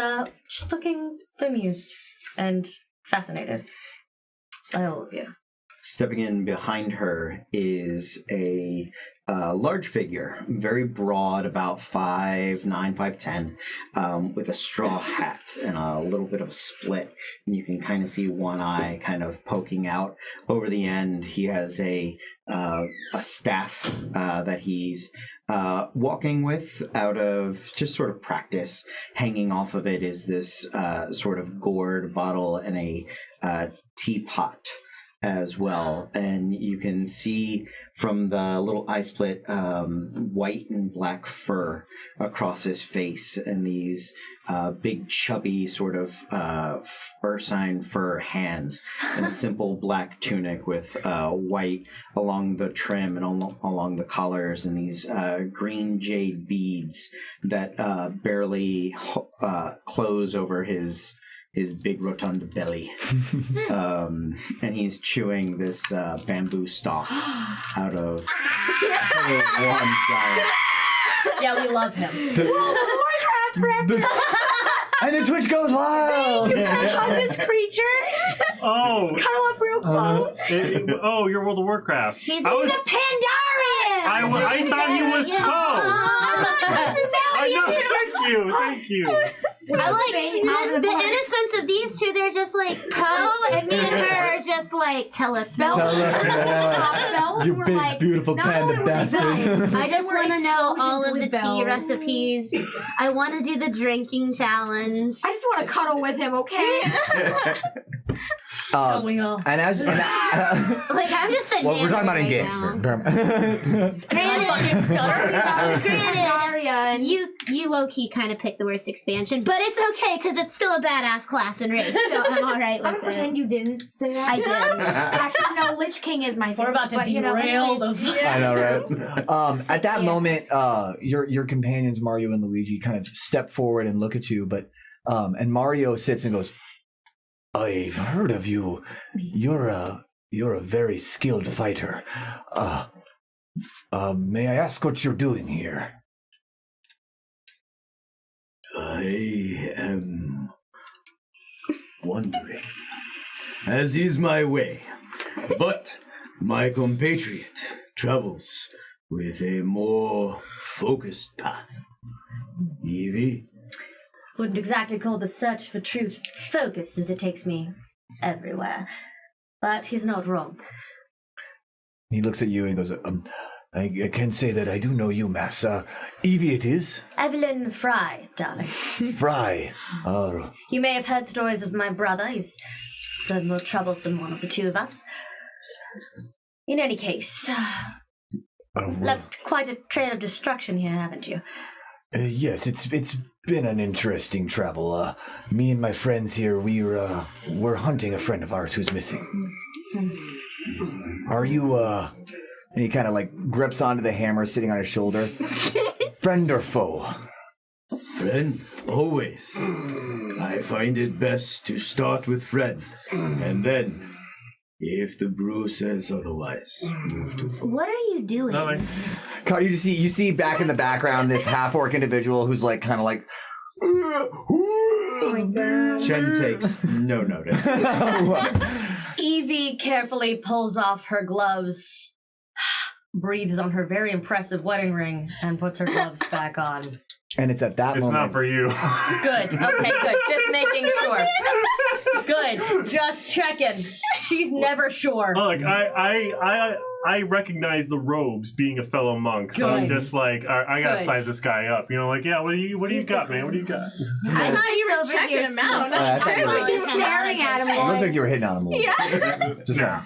just looking bemused and fascinated by all of you. Stepping in behind her is a large figure, very broad, about 5'9", 5'10", with a straw hat and a little bit of a split. And you can kind of see one eye kind of poking out over the end. He has a staff that he's walking with out of just sort of practice. Hanging off of it is this sort of gourd bottle and a teapot as well. And you can see from the little eye split white and black fur across his face and these big chubby sort of ursine fur hands and a simple black tunic with white along the trim and along the collars and these green jade beads that barely close over his big rotund belly. And he's chewing this bamboo stalk out of one side. Yeah, we love him. Warcraft reference. And the Twitch goes wild! You gotta hug this creature. Oh! Cuddle up real close. You're World of Warcraft. He's a Pandarian. I thought he was Poe. I know. Thank you. I like the innocence of these two. They're just like Poe, and me and her are just like, tell us more. You big, beautiful panda bastard. I just want to know all of the tea recipes. I want to do the drinking challenge. I just want to cuddle with him, okay? We all. And as like I'm just a we're talking about in game. Granted, you low-key kind of picked the worst expansion, but it's okay because it's still a badass class and race, so I'm all right I'm with gonna pretend it. you didn't say that. I did. Actually, no, Lich King is my favorite. We're about to derail the. I know, right? At that moment, your companions Mario and Luigi kind of step forward and look at you, but and Mario sits and goes, "I've heard of you. You're a very skilled fighter. May I ask what you're doing here?" I am wandering, as is my way, but my compatriot travels with a more focused path. Evie? Wouldn't exactly call the search for truth focused, as it takes me everywhere. But he's not wrong. He looks at you and goes, I can say that I do know you, Mass. Evie it is. Evelyn Fry, darling. Fry. You may have heard stories of my brother. He's the more troublesome one of the two of us. In any case, left quite a trail of destruction here, haven't you? Yes, it's been an interesting travel. Me and my friends here, we're hunting a friend of ours who's missing. Are you, and he kind of like grips onto the hammer sitting on his shoulder. Friend or foe? Friend, always. I find it best to start with friend, and then, if the brew says otherwise, move to foe. What are you doing? You see back in the background this half-orc individual who's like kind of like. Oh my God. Chen takes no notice. Evie carefully pulls off her gloves, breathes on her very impressive wedding ring, and puts her gloves back on. And it's at that It's moment. not for you. Good. Okay, good. Just making sure. Good. Just checking. She's never sure. Look, I recognize the robes being a fellow monk, so I'm just like, I gotta Good. size this guy up. You know, like, yeah, what do you got, man? What do you got? I thought you were checking him out. I thought you were staring at him It looked like you were hitting on him a little bit. Just Yeah.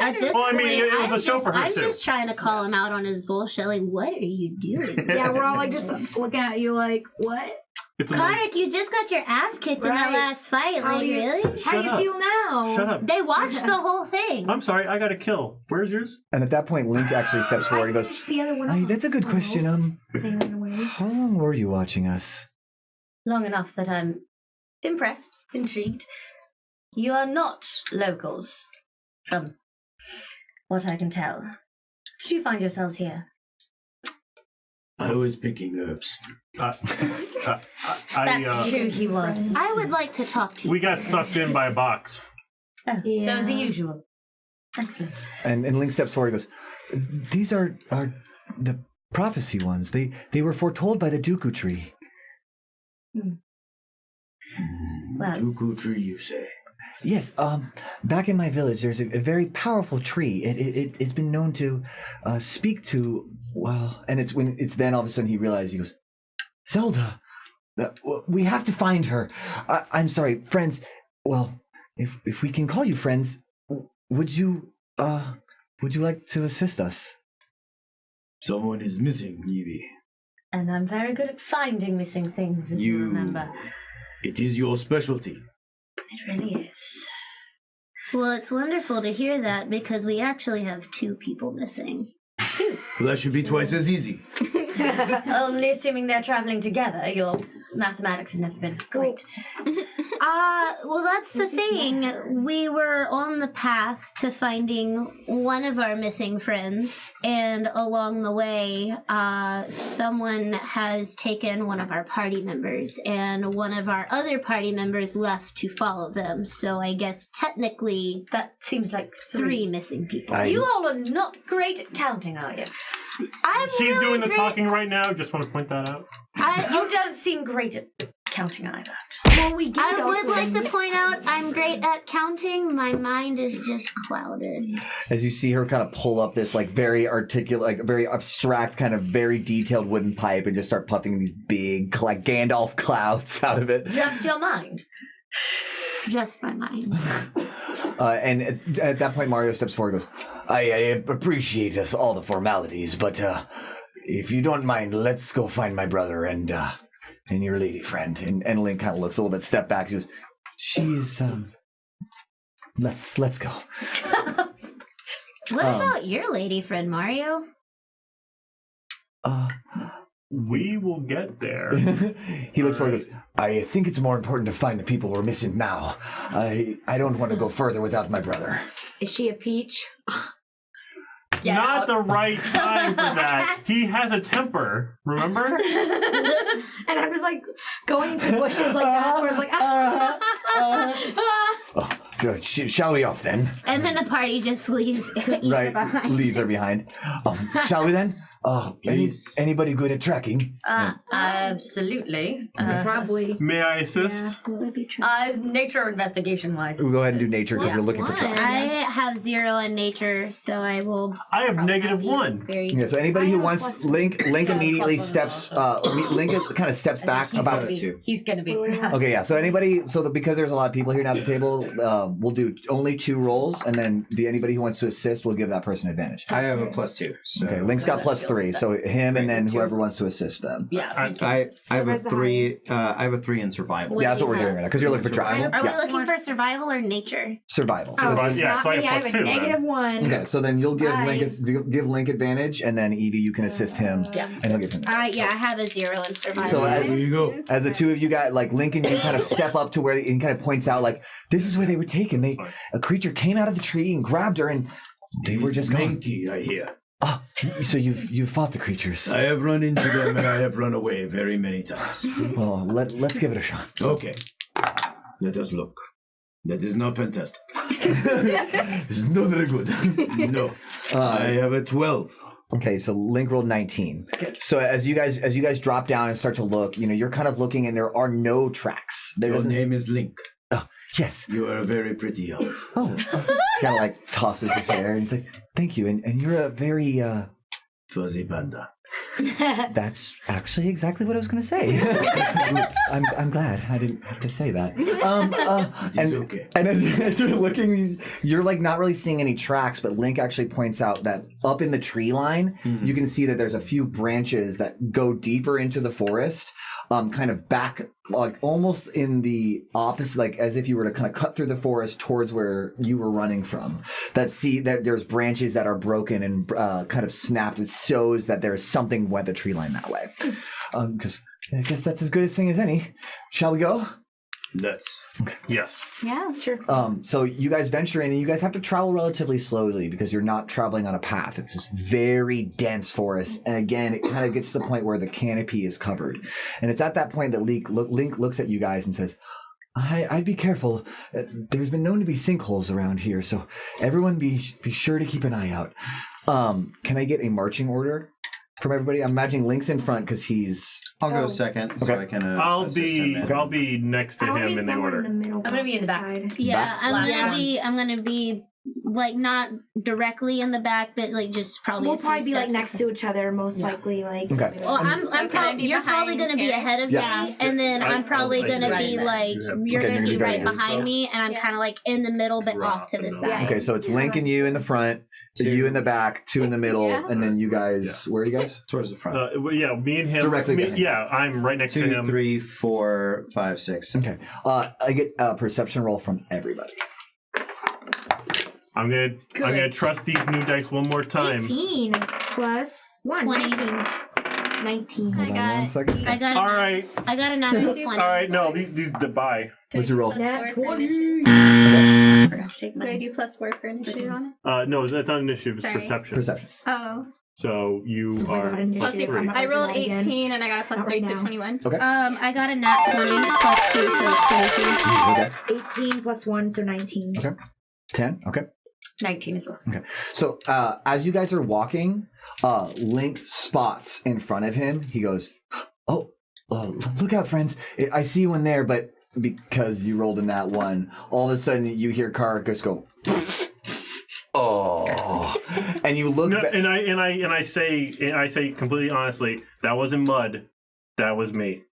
At this Well, I mean, point, it was a show for her, I'm too. just trying to call him out on his bullshit. Like, what are you doing? Yeah, we're all like just looking at you like, what? It's a Karnak, you just got your ass kicked in that Right. last fight. Like, really? How do you feel now? Shut up. They watched the whole thing. I'm sorry, I got a kill. Where's yours? And at that point, Link actually steps forward and goes, Finished the other one "Hey, off. that's a good question. Almost. They ran away. How long were you watching us?" Long enough that I'm impressed, intrigued. You are not locals, from what I can tell. Did you find yourselves here? I was picking herbs. That's true, he was. I would like to talk to you. We got sucked in by a box. Oh, Yeah. so the usual. Excellent. And Link steps forward and goes, "These are the prophecy ones. They were foretold by the Dooku tree." Well, Dooku tree, you say? Yes, back in my village, there's a very powerful tree. It's been known to speak to, well, and it's then all of a sudden he realizes, he goes, Zelda, we have to find her. I'm sorry, friends. Well, if we can call you friends, would you like to assist us? Someone is missing, Evie. And I'm very good at finding missing things, as you remember. It is your specialty. It really is. Well, it's wonderful to hear that because we actually have 2 people missing. Well, that should be twice as easy. Only assuming they're traveling together. Your mathematics have never been great. Well, that's the thing. We were on the path to finding one of our missing friends, and along the way, someone has taken one of our party members, and one of our other party members left to follow them. So I guess technically, That seems like 3 missing people. You all are not great at counting, are you? She's doing the talking right now. Just want to point that out. You don't seem great at counting either. Well, we did. I would also like then- to point out I'm great at counting. My mind is just clouded. As you see her kind of pull up this like very articulate, like very abstract, kind of very detailed wooden pipe and just start puffing these big like Gandalf clouds out of it. Just your mind. Just my mind. And at that point, Mario steps forward and goes, I appreciate us all the formalities, but if you don't mind, let's go find my brother and your lady friend. And Link kind of looks a little bit, step back. She goes, she's, let's go. What about your lady friend, Mario? We will get there. He looks forward and goes, I think it's more important to find the people we're missing now. I don't want to go further without my brother. Is she a peach? Not the right time for that. He has a temper, remember? And I'm just like going into the bushes like that, where it's like, Oh, good. Shall we off then? And then the party just leaves. Right, behind. leaves her behind. Shall we then? Anybody good at tracking? Absolutely. probably. May I assist? Nature investigation wise. We'll go ahead and do nature because you're looking for tracks. I have 0 in nature, so I will. I have -1. Very. Yeah, so anybody who wants Link immediately steps Link kind of steps back about it too. He's gonna be. Okay, yeah. So anybody, because there's a lot of people here now at the table, we'll do only 2 rolls, and then anybody who wants to assist, we'll give that person advantage. I have a +2. So. Okay, Link's got +3, so him and then whoever wants to assist them. Yeah. I have a Where's the 3. I have a 3 in survival. Yeah, that's what we're doing right now because you're looking for tracks. Are we Yeah, looking for survival or nature? survival. Yeah, so I have a +2. -1. Okay, so then you'll give Nice. Link advantage, and then Evie, you can assist him, and he'll give him. Yeah, I have a 0 in survival. So There you go. as the 2 of you got like Link and you kind of step up to where he kind of points out like this is where they were taken. A creature came out of the tree and grabbed her, and they were just gone. Manky, I hear. Oh, so you fought the creatures. I have run into them and I have run away very many times. Well, let's give it a shot. Okay. Let us look. That is not fantastic. This is not very good. No. I have a 12. Okay, so Link rolled 19. So as you guys drop down and start to look, you're kind of looking and there are no tracks. Your name is Link. Oh, yes. You are a very pretty elf. Oh, kind of like tosses his hair and he's like, "Thank you." And you're a very Fuzzy panda. That's actually exactly what I was going to say. I'm glad I didn't have to say that. Okay. And as you're looking, you're like not really seeing any tracks, but Link actually points out that up in the tree line, you can see that there's a few branches that go deeper into the forest, kind of back, like almost in the opposite, like as if you were to kind of cut through the forest towards where you were running from. That there's branches that are broken and kind of snapped. It shows that there's something went the tree line that way. Because I guess that's as good a thing as any. Shall we go? Let's. Okay. Yes. Yeah, sure. So you guys venture in and you guys have to travel relatively slowly because you're not traveling on a path. It's this very dense forest. And again, it kind of gets to the point where the canopy is covered. And it's at that point that Link looks at you guys and says, I'd be careful. There's been known to be sinkholes around here, so everyone be sure to keep an eye out. Can I get a marching order? from everybody? I'm imagining Link's in front because he's. I'll go second, so I can. I'll assist him in. I'll be next to him in the order. In the middle, I'm gonna be in the back. Yeah, Back? I'm gonna be like not directly in the back, but like just probably. We'll probably be like next to each other, most likely. Like. Okay. Well, you're probably gonna be ahead of me, and then I'm probably gonna be like you're gonna be right behind me, and I'm kind of like in the middle, but off to the side. Okay, so it's Link and you in the front, you in the back, 2 in the middle, and then you guys. Where are you guys? Towards the front. Yeah, me and him. Directly behind. Yeah, I'm right next to 2, him. 3, 4, 5, 6. Okay. I get a perception roll from everybody. I'm gonna trust these new dice one more time. 18 plus 1. 19. 19. Hold on 1 second. I got All right. I got a natural 20. All right. No, these the buy. What's your roll? Nat 20. Do I do +4 for initiative on No, that's not initiative. It's Sorry. perception. Perception. it? Oh. So you Oh my are God, initiative. +3. I rolled Again. 18 and I got a Not +3, right so now. 21. Okay. I got a nat 20 plus 2, so it's 22. Okay. 18 plus 1, so 19. Okay. 10. Okay. 19 as well. Okay. So as you guys are walking, Link spots in front of him. He goes, "Oh, look out, friends! I see one there." But because you rolled in that one, all of a sudden you hear Karkas go, "Oh!" And you look. No, and I say completely honestly, that wasn't mud. That was me.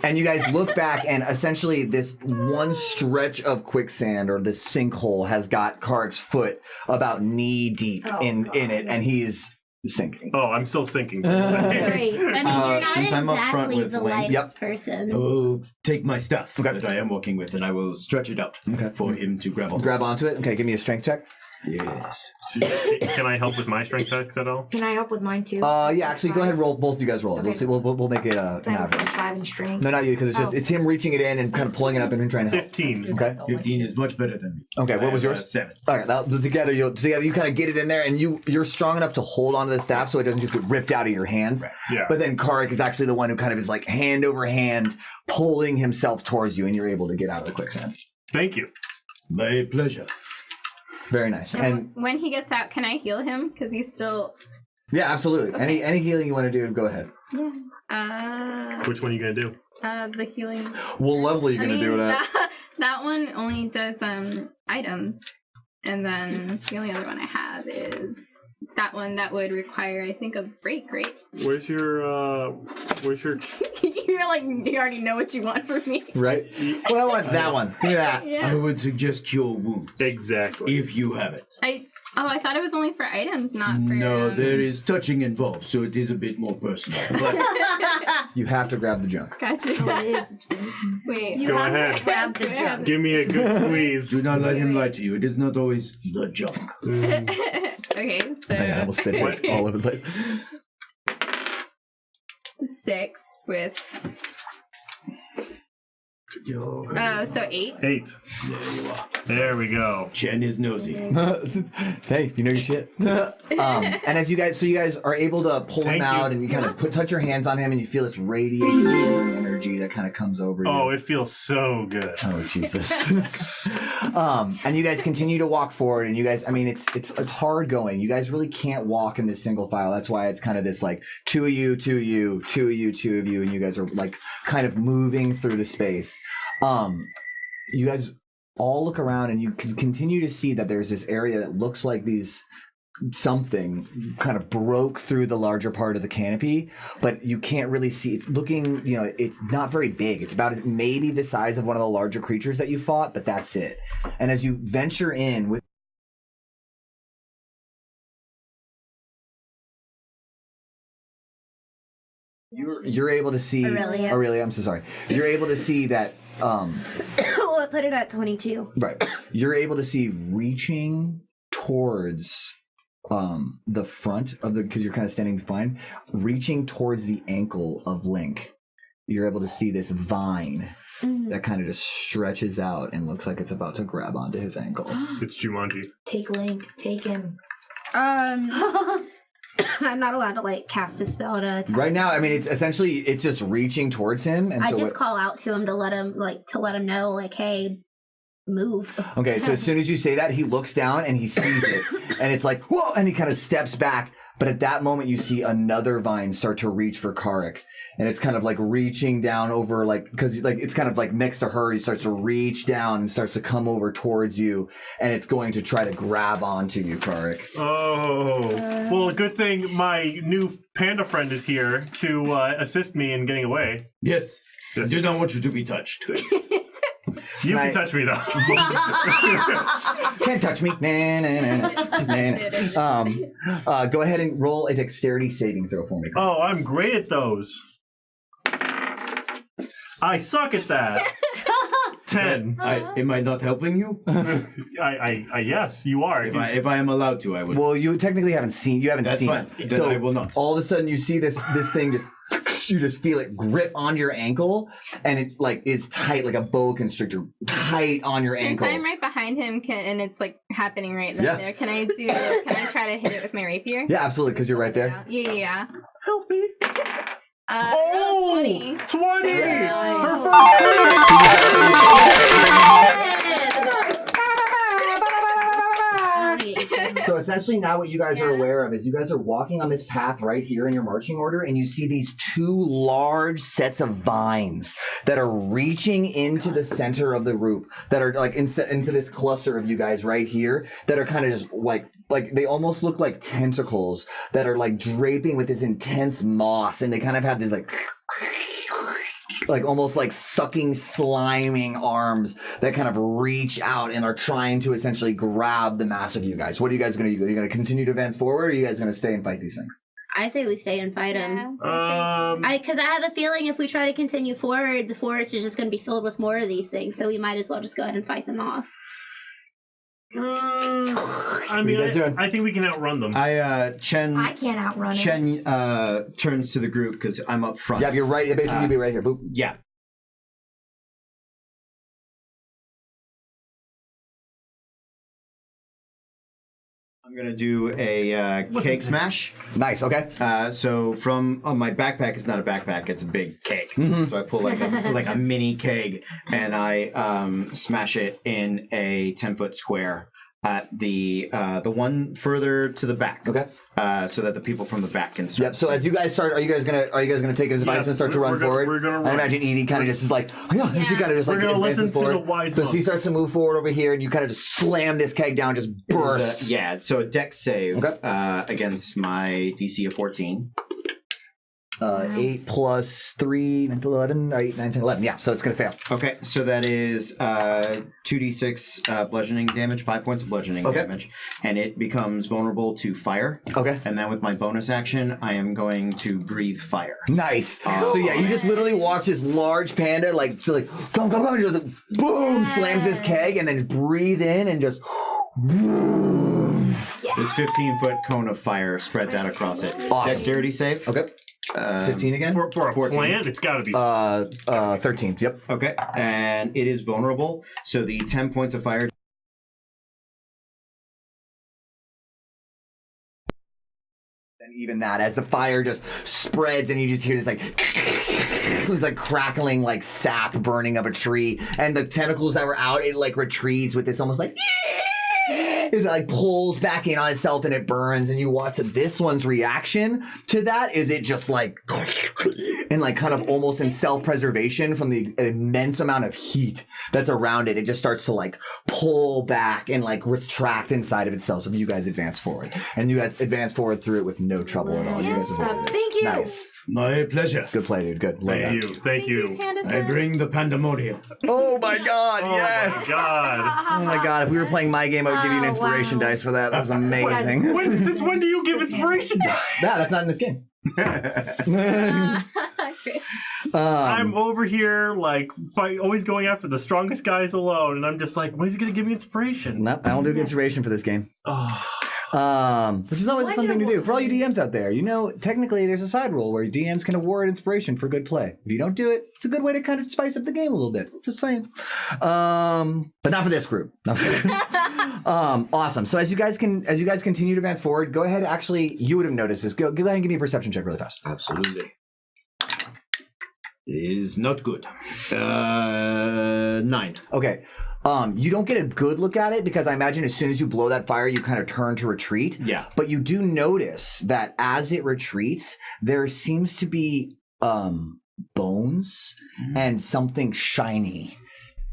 And you guys look back, and essentially this one stretch of quicksand or this sinkhole has got Kark's foot about knee deep in it, and he's sinking. Oh, I'm still sinking. Great. I mean, you're not since I'm up front exactly with the Link- lightest person. I will take my stuff Okay. that I am walking with, and I will stretch it out Okay. for him to grab on. Grab onto it. Okay, give me a strength check. Yes. Can I help with my strength checks at all? Can I help with mine too? Yeah, actually, go ahead and roll. Both you guys roll. Okay. We'll see. We'll make it an So I'm average. plus 5 in strength. No, not you, because it's him reaching it in and kind of pulling it up and him trying to help. 15. Okay. 15 is much better than me. Okay. What was yours? 7. All right. Now, together you kind of get it in there, and you're strong enough to hold onto the staff so it doesn't just get ripped out of your hands. Right. Yeah. But then Kark is actually the one who kind of is like hand over hand pulling himself towards you, and you're able to get out of the quicksand. Thank you. My pleasure. Very nice. And when he gets out, can I heal him? Because he's still. yeah, absolutely. Okay. Any healing you want to do, go ahead. Which one are you gonna do? The healing. What level are you gonna do that? That one only does items, and then the only other one I have is that one that would require, I think, a break, right? Where's your You're like, you already know what you want from me. Right? Well, I want that one. Give me that. Yeah. I would suggest cure wounds. exactly? If you have it. I thought it was only for items, not for. No, there is touching involved, so it is a bit more personal. But You have to grab the junk. Gotcha. Oh, it is. It's frozen. Wait. Go ahead. Grab the jug. Give me a good squeeze. do not let him lie to you. It is not always the junk. Okay, so I almost spit it all over the place. 6 with. So 8. 8. There you are. There we go. Chen is nosy. Thanks, you know your shit. And as you guys are able to pull him Thank you. out, and you kind of touch your hands on him, and you feel this radiating energy that kind of comes over you. Oh, it feels so good. Oh Jesus! And you guys continue to walk forward, and you guys, I mean, it's hard going. You guys really can't walk in this single file. That's why it's kind of this like 2 of you, 2 of you, 2 of you, 2 of you, and you guys are like kind of moving through the space. You guys all look around, and you can continue to see that there's this area that looks like something kind of broke through the larger part of the canopy, but you can't really see. It's looking, it's not very big. It's about maybe the size of one of the larger creatures that you fought, but that's it. And as you venture in with you're able to see Aurelia, I'm so sorry. You're able to see that Well, I put it at 22. right. You're able to see reaching towards the front of because you're kind of standing fine, reaching towards the ankle of Link. You're able to see this vine that kind of just stretches out and looks like it's about to grab onto his ankle. It's Jumanji. Take Link. Take him. I'm not allowed to like cast a spell to attack. Right now, I mean, it's just reaching towards him, and I so just call out to him to let him know, like, hey, move. Okay, so as soon as you say that, he looks down and he sees it, and it's like, whoa, and he kind of steps back, But at that moment, you see another vine start to reach for Karik. And it's kind of like reaching down over, like, because like it's kind of like next to her. He starts to reach down and starts to come over towards you, and it's going to try to grab onto you, Karik. Oh, well, good thing my new panda friend is here to assist me in getting away. Yes. I do not want you to be touched. You can touch me though. Can't touch me. Go ahead and roll a dexterity saving throw for me. Oh, I'm great at those. I suck at that. 10. Am I not helping you? Yes, you are. If I am allowed to, I will. Well, you technically haven't seen. You haven't seen. That's fine. It. Then So I will not. All of a sudden, you see this thing just. You just feel it grip on your ankle, and it like is tight, like a boa constrictor, tight on your ankle. Since I'm right behind him, and it's like happening right there. Can I try to hit it with my rapier? Yeah, absolutely, because you're right there. Yeah. Help me. 20. 20! Yeah. Her So essentially now what you guys are aware of is you guys are walking on this path right here in your marching order, and you see these two large sets of vines that are reaching into the center of the group, that are like into this cluster of you guys right here, that are kind of just like they almost look like tentacles that are like draping with this intense moss, and they kind of have this like almost like sucking, sliming arms that kind of reach out and are trying to essentially grab the mass of you guys. What are you guys going to do? Are you going to continue to advance forward, or are you guys going to stay and fight these things? I say we stay and fight them. Yeah, Because I have a feeling if we try to continue forward, the forest is just going to be filled with more of these things, so we might as well just go ahead and fight them off. I mean, I think we can outrun them. I can't outrun it. Chen turns to the group because I'm up front. Yeah, you're right. Basically, you'll be right here. Boop. Yeah. I'm going to do a cake smash. Nice, okay. So from my backpack, it's not a backpack, it's a big keg. Mm-hmm. So I pull like a mini keg, and I smash it in a 10-foot square at the one further to the back. Okay. So that the people from the back can start. Yep. So as you guys start, are you guys gonna take his advice and start to run forward? We're gonna run. I imagine Evie kind of just is like, she kind of just like we're gonna listen forward. to the wise So monk. she starts to move forward over here, and you kind of just slam this keg down, just bursts. So a dex save against my DC of 14. 8 plus 3, 9, 11, 8, 9, 10, 11. Yeah, so it's going to fail. Okay, so that is 2d6 bludgeoning damage, 5 points of bludgeoning damage, and it becomes vulnerable to fire. Okay. And then with my bonus action, I am going to breathe fire. Nice. So yeah, you just literally watch this large panda come, and just boom, slams this keg, and then breathe in and just This 15-foot cone of fire spreads out across it. Awesome. Dexterity save. Okay. 15 again? For a 14. plant, it's got to be 13. Yep. Okay, and it is vulnerable, so the 10 points of fire. And even that, as the fire just spreads, and you just hear this it's like crackling, like sap burning of a tree, and the tentacles that were out, it like retreats with this almost like it like pulls back in on itself, and it burns. And you watch this one's reaction to that is it just like and like kind of almost in self-preservation from the immense amount of heat that's around it, it just starts to like pull back and like retract inside of itself. So you guys advance forward, and you guys advance forward through it with no trouble at all. You guys avoided it. Thank you. Nice. My pleasure. Good play, dude. Good. Thank you. I bring the pandemonium. Oh my god, yes! Oh my god. Oh my god, if we were playing my game, I would give you an inspiration dice for that. That was amazing. Since when do you give inspiration dice? That's not in this game. I'm over here, like, always going after the strongest guys alone, and I'm just like, when is he going to give me inspiration? Nope, I don't do inspiration for this game. Oh. Which is always a fun thing to do. For all you DMs out there, technically there's a side rule where DMs can award inspiration for good play. If you don't do it, it's a good way to kind of spice up the game a little bit. Just saying. But not for this group. No, awesome. So as you guys continue to advance forward, go ahead. Actually, you would have noticed this. Go ahead and give me a perception check really fast. Absolutely. Is not good. 9. Okay. You don't get a good look at it because I imagine as soon as you blow that fire, you kind of turn to retreat. Yeah. But you do notice that as it retreats, there seems to be bones and something shiny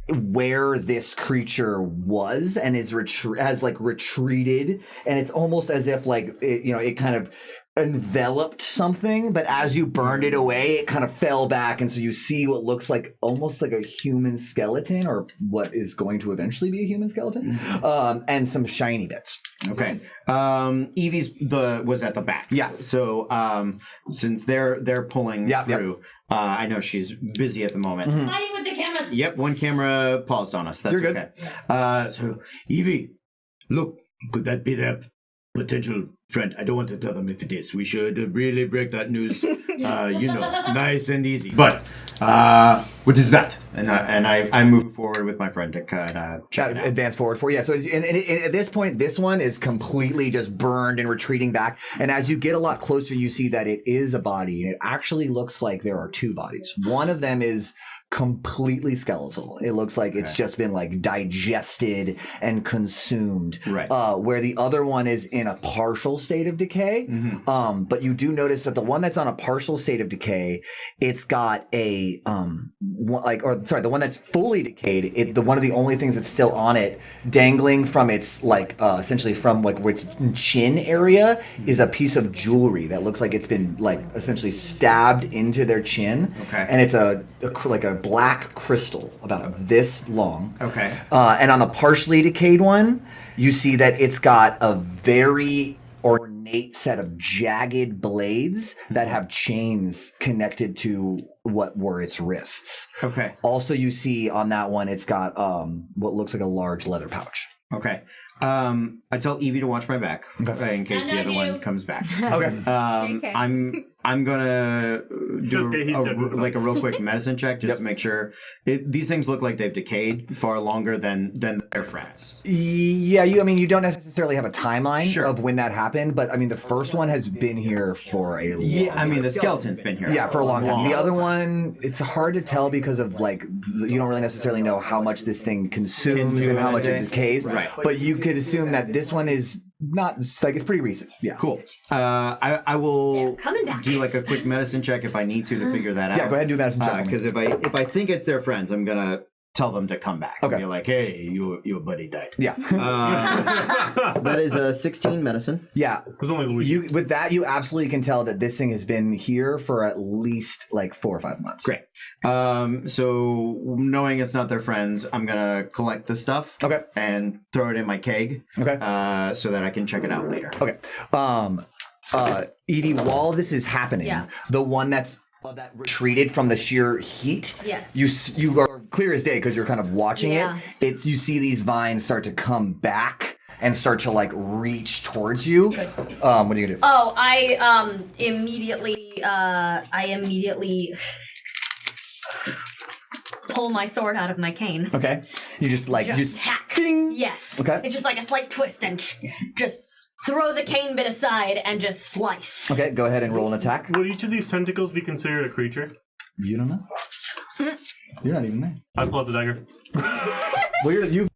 where this creature was and is has like retreated, and it's almost as if like it kind of enveloped something, but as you burned it away, it kind of fell back, and so you see what looks like almost like a human skeleton, or what is going to eventually be a human skeleton, and some shiny bits. Okay. Evie's was at the back. Yeah. So since they're pulling through, I know she's busy at the moment. Hiding with the cameras. Yep, one camera paused on us. That's You're good. Okay. So, Evie, look, could that be their potential friend? I don't want to tell them if it is. We should really break that news, nice and easy. But, what is that? And I move forward with my friend to kind of check it out. Advance forward for So at this point, this one is completely just burned and retreating back. And as you get a lot closer, you see that it is a body, and it actually looks like there are two bodies. One of them is completely skeletal. It looks like it's just been like digested and consumed. Right. Where the other one is in a partial state of decay. But you do notice that the one that's on a partial state of decay, it's got a the one that's fully decayed. One of the only things that's still on it, dangling from its essentially from like where its chin area, is a piece of jewelry that looks like it's been like essentially stabbed into their chin. Okay. And it's a black crystal about this long. Okay. And on the partially decayed one, you see that it's got a very ornate set of jagged blades that have chains connected to what were its wrists. Okay. Also, you see on that one, it's got what looks like a large leather pouch. Okay. I tell Evie to watch my back in case the other one comes back. Okay. I'm gonna do a real quick medicine check just to make sure. These things look like they've decayed far longer than their friends. Yeah, you don't necessarily have a timeline of when that happened, but I mean the first one has been here for a long time. The skeleton's been here. Yeah, for a long time. The other one, it's hard to tell because of like you don't really necessarily know how much this thing consumes and how much it decays. Right. But you could assume that this one is not like it's pretty recent. Yeah. Cool. I will do like a quick medicine check if I need to figure that out. Yeah, go ahead and do a medicine check. Because if I think it's their friends, I'm gonna tell them to come back. Okay. And be like, hey, your buddy died. Yeah. That is a 16 medicine. Yeah. It was only Luigi. With that, you absolutely can tell that this thing has been here for at least like 4 or 5 months. Great. So knowing it's not their friends, I'm gonna collect the stuff. Okay. And throw it in my keg. Okay. So that I can check it out later. Okay. Edie, while this is happening, the one that retreated from the sheer heat. Yes. You are clear as day because you're kind of watching it. You see these vines start to come back and start to like reach towards you. Good. What are you gonna do? Oh, I immediately pull my sword out of my cane. Okay. You just hack. Ding. Yes. Okay. It's just like a slight twist and just throw the cane bit aside and just slice. Okay, go ahead and roll an attack. Would each of these tentacles be considered a creature? You don't know. You're not even there. I pull out the dagger. Well, you.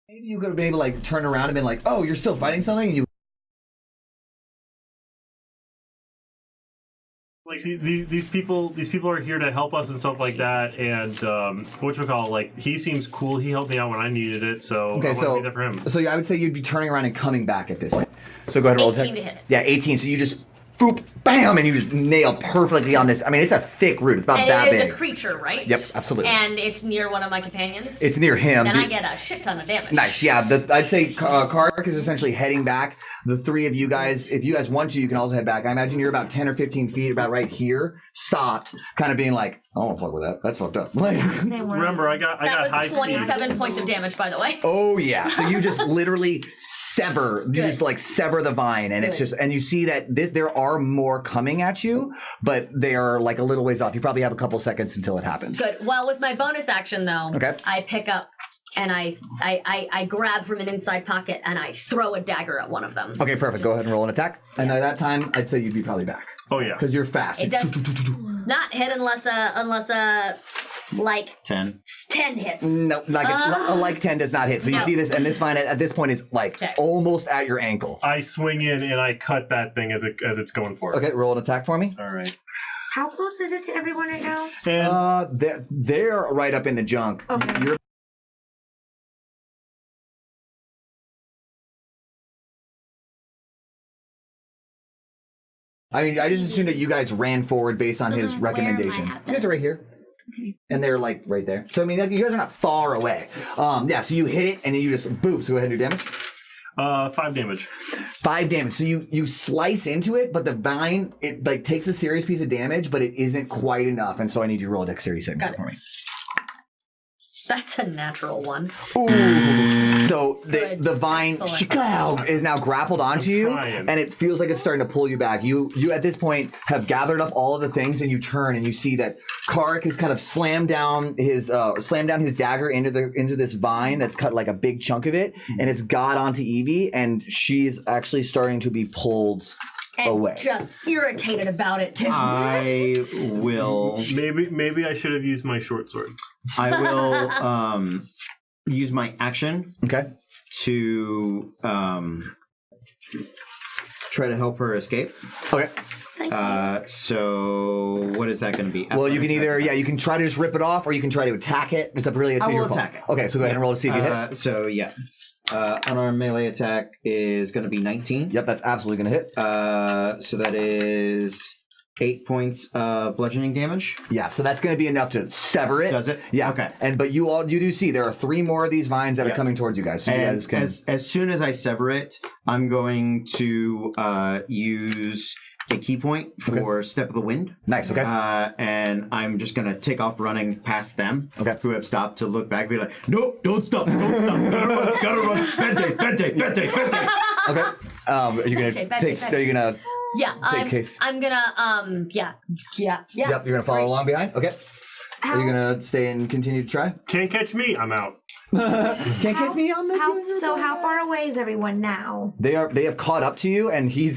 Maybe you could have maybe like turn around and been like, "Oh, you're still fighting something," and you. Like these people are here to help us and stuff like that. And like he seems cool. He helped me out when I needed it, so I want to be there for him. So I would say you'd be turning around and coming back at this point. So go ahead and roll 18 to hit. Yeah, 18. So you just boop, bam, and you just nail perfectly on this. I mean, it's a thick root. It's about that big. And it is a creature, right? Yep, absolutely. And it's near one of my companions? It's near him. Then I get a shit ton of damage. Nice, yeah. I'd say Kark is essentially heading back. The three of you guys, if you guys want to, you can also head back. I imagine you're about 10 or 15 feet, about right here, stopped, kind of being like, I don't want to fuck with that. That's fucked up. Remember, I got high speed. That was 27 points of damage, by the way. Oh, yeah. So you just literally sever the vine, and it's just, and you see that there are more coming at you, but they are like a little ways off. You probably have a couple seconds until it happens. Good. Well, with my bonus action, though, I pick up and I grab from an inside pocket and I throw a dagger at one of them. Okay, perfect. Go ahead and roll an attack. And at that time, I'd say you'd be probably back. Oh, yeah. Because you're fast. It does Not hit unless like 10. 10 hits. No, like 10 does not hit. So you see this, and this vine at this point is like almost at your ankle. I swing in and I cut that thing as it's going for it. Okay, roll an attack for me. All right. How close is it to everyone right now? And they're right up in the junk. Okay. I mean, I just assumed that you guys ran forward based on his recommendation. You guys are right here. Okay. And they're like right there. So I mean, you guys are not far away. Yeah, so you hit it and then you just boom. So go ahead and do damage. 5 damage. 5 damage. So you slice into it, but the vine, it like takes a serious piece of damage, but it isn't quite enough. And so I need you to roll a dexterity saving throw for me. That's a natural one. Ooh. So the vine is now grappled onto you, and it feels like it's starting to pull you back. You at this point have gathered up all of the things, and you turn and you see that Karik has kind of slammed down his dagger into this vine that's cut like a big chunk of it, and it's got onto Evie, and she's actually starting to be pulled away. Just irritated about it too. I will. Maybe I should have used my short sword. I will use my action. Okay. To try to help her escape. Okay. So what is that going to be? Well, you can either you can try to just rip it off, or you can try to attack it. It's up really to your call. Attack it. Okay, so go ahead and roll to see if you hit. So yeah. Unarmed melee attack is going to be 19. Yep, that's absolutely going to hit. So that is 8 points of bludgeoning damage. Yeah, so that's going to be enough to sever it. Does it? Yeah. Okay. But you do see there are 3 more of these vines that are coming towards you guys. So you guys can... as soon as I sever it, I'm going to use a key point for Step of the Wind. Nice, okay. And I'm just going to take off running past them, who have stopped to look back and be like, no, don't stop, gotta run, Bente. Okay. Are you going to take, are you going to take case? I'm going to, Yep, you're going to follow along behind? Okay. Are you going to stay and continue to try? Can't catch me, I'm out. Can't get me on the how far away is everyone now? They have caught up to you, and he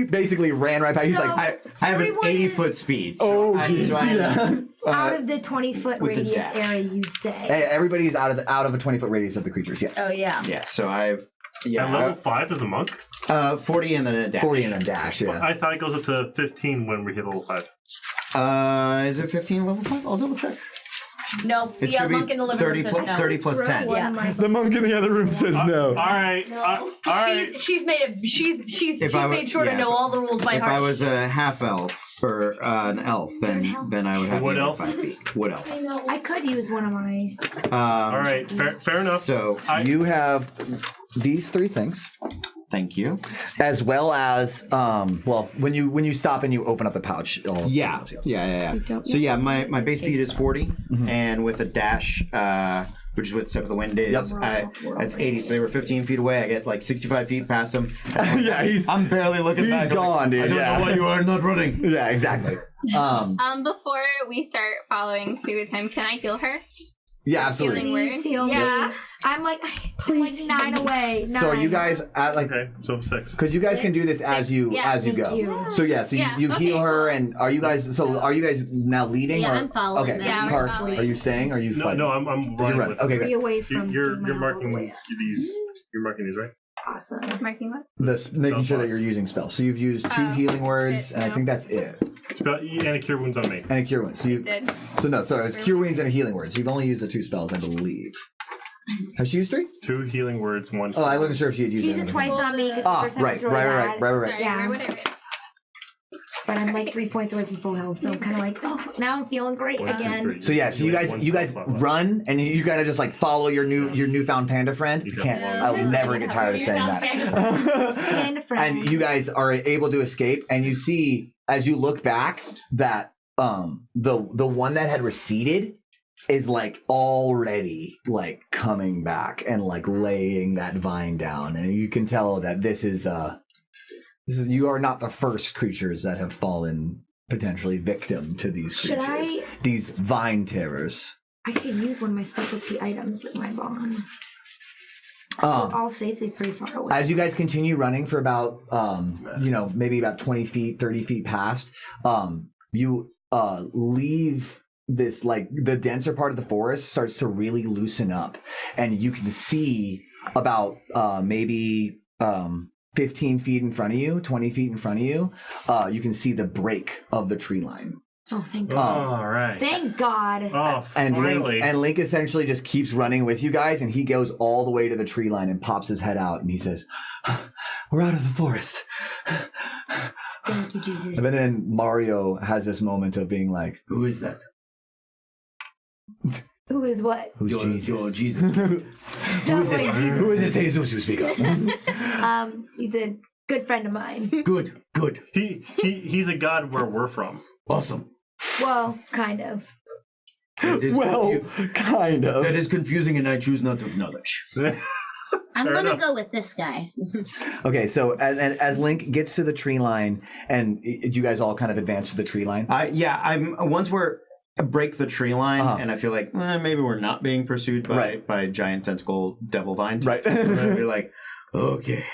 basically ran right by. He's like, I have an 80-foot speed. So geez. Out of the 20-foot radius area, you say? Hey, everybody's out of a 20-foot radius of the creatures. Yes. Oh yeah. Yeah. So I've. Yeah. At level 5 as a monk? 40 and then a dash. 40 and a dash. Yeah. I thought it goes up to 15 when we hit level 5. Is it 15 level 5? I'll double check. No, it should monk be in the living 30 room says no. 30 plus 10. Yeah. The monk in the other room says no. All right. No. She's made sure to know all the rules by heart. If I was a half elf or an elf, then I would have wood elf. 5 feet. Wood elf. I could use one of mine. All right. Fair enough. So you have these 3 things. Thank you. As well as, when you stop and you open up the pouch. Yeah. So yeah, my base speed is 40, and with a dash, which is what Step of the Wind is, that's 80. So they were 15 feet away. I get like 65 feet past them. I'm barely looking back. He's gone, dude. I don't know why you are not running. Yeah, exactly. Before we start following Sue with him, can I heal her? Yeah, absolutely. Please heal me. I'm like 9 away. 9. So are you guys at like? Okay, so 6. Because you guys can do this as you go. You. So you heal her, and are you guys now leading? Yeah, or? I'm following. Okay, Yeah, Park, are you staying? Or are you fighting? No, I'm running. You're running. Okay, Be great. away from. You're marking these. You're marking these, right? Awesome. Marking what? Making sure that you're using spells. So you've used 2 healing words, and I think that's it. And a cure wounds on me. And a cure wounds. It's cure wounds and a healing word. So you've only used the 2 spells, I believe. Has she used 3? 2 healing words, 1. Oh, I wasn't sure if she had used it. She used it twice on me. Right. Sorry, Yeah. Whatever. But I'm like 3 points away from full health, so I'm kind of like, now I'm feeling great again. So so you guys run, and you kind of just like follow your newfound panda friend. I'll never get tired of saying that. Panda friend. And you guys are able to escape, and you see as you look back that the one that had receded is like already like coming back and like laying that vine down, and you can tell that this is you are not the first creatures that have fallen potentially victim to these creatures. These vine terrors. I could use one of my specialty items in my bond. All safely pretty far away. As you guys continue running for about maybe about 20 feet, 30 feet past, you leave this, like the denser part of the forest starts to really loosen up, and you can see about maybe 15 feet in front of you, 20 feet in front of you, you can see the break of the tree line. Oh, thank God. All right. Thank God. Oh, finally. And Link essentially just keeps running with you guys, and he goes all the way to the tree line and pops his head out, and he says, "We're out of the forest." Thank you, Jesus. And then Mario has this moment of being like, Who is that? Who is what? "Who's Jesus? Your Jesus. Who is this? Who is this Jesus you speak of?" He's a good friend of mine. Good. He's a god where we're from. Awesome. Well, kind of. That is Kind of. That is confusing, and I choose not to acknowledge. I'm Fair gonna enough. go with this guy. Okay, so as Link gets to the tree line, and you guys all kind of advance to the tree line. Once we're break the tree line, and I feel like maybe we're not being pursued by giant tentacle devil vines. Right. We're like, Okay.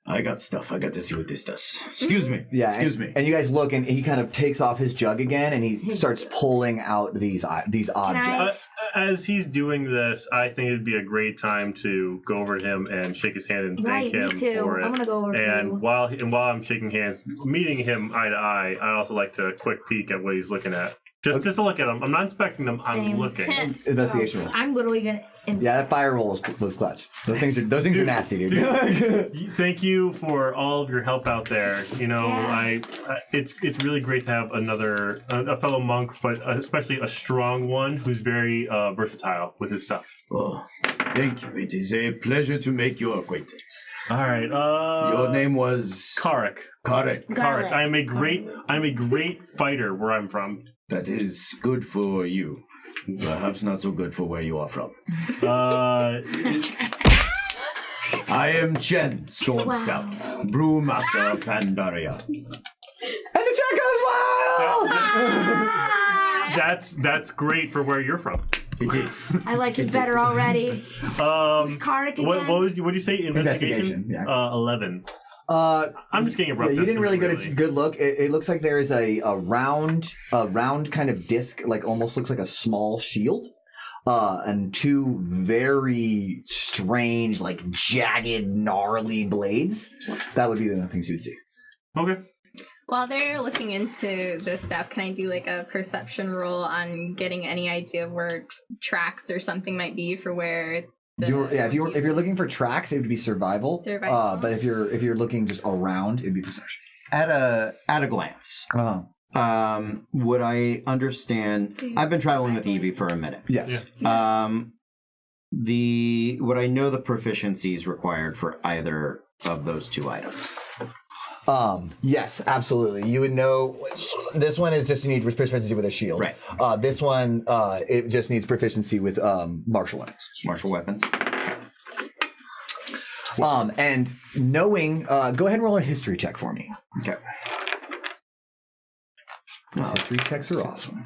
I got stuff. I got to see what this does. Excuse me. Yeah, Excuse me. And you guys look, and he kind of takes off his jug again, and he starts pulling out these objects. As he's doing this, I think it'd be a great time to go over to him and shake his hand and thank him me too. for it. I'm gonna go over And too. while I'm shaking hands, meeting him eye to eye, I'd also like to quick peek at what he's looking at. Just to look at him. I'm not inspecting them. Same. I'm looking. Investigation roll. I'm literally gonna. Yeah, that fire roll was clutch. Those things are nasty, dude. Thank you for all of your help out there. You know, Yeah. it's really great to have a fellow monk, but especially a strong one who's very versatile with his stuff. Oh, thank you. It is a pleasure to make your acquaintance. All right. Your name was Karik. Karik. Garlic. I'm a great fighter where I'm from. That is good for you. Perhaps not so good for where you are from. Uh, I am Chen Stormstout, brewmaster of Pandaria. And the check goes wild! that's great for where you're from. It is. I like it better already. Who's Karik again? What would you say? Investigation. Yeah. 11. I'm just getting a rough. You didn't really estimate, get a good look. It looks like there is a round kind of disc, like almost looks like a small shield, and two very strange, like jagged, gnarly blades. That would be the things you'd see. Okay. While they're looking into this stuff, can I do like a perception roll on getting any idea of where tracks or something might be for where? If you're looking for tracks, it would be survival. But if you're looking just around, it'd be perception. at a glance, would I understand? I've been traveling with Evie for a minute. Yes. Would I know the proficiencies required for either of those two items? Yes, absolutely. You would know. This one is just you need proficiency with a shield. Right. This one, it just needs proficiency with martial weapons. Martial weapons. And knowing, go ahead and roll a history check for me. Okay. History checks are awesome.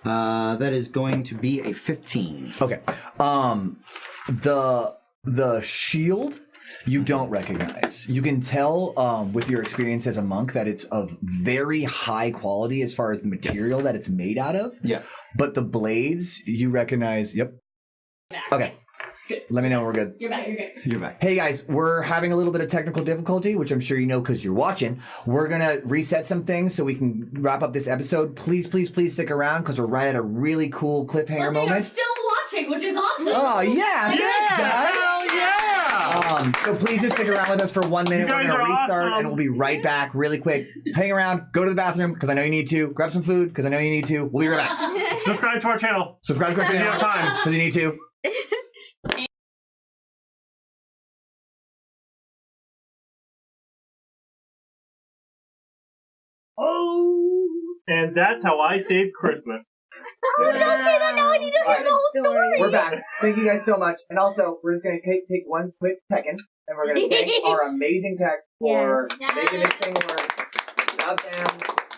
That is going to be a 15. Okay. The shield you don't recognize. You can tell with your experience as a monk that it's of very high quality as far as the material that it's made out of. Yeah. But the blades you recognize. Yep. Okay. Good. Let me know when we're good. You're back. You're good. You're back. Hey guys, we're having a little bit of technical difficulty, which I'm sure you know because you're watching. We're gonna reset some things so we can wrap up this episode. Please stick around because we're right at a really cool cliffhanger Well, they are moment. still watching, which is awesome. Oh yeah! Thanks, guys. Hell yeah! So please just stick around with us for 1 minute. You guys We're gonna are restart awesome. and we'll be right back really quick. Hang around, go to the bathroom because I know you need to. Grab some food because I know you need to. We'll be right back. Subscribe to our channel. Subscribe to our If you channel have time. because you need to. Oh, and that's how I saved Christmas. Oh, don't say that now. I need to hear the whole story. We're back. Thank you guys so much. And also, we're just going to take one quick second, and we're going to thank our amazing tech for making this thing work. Without them,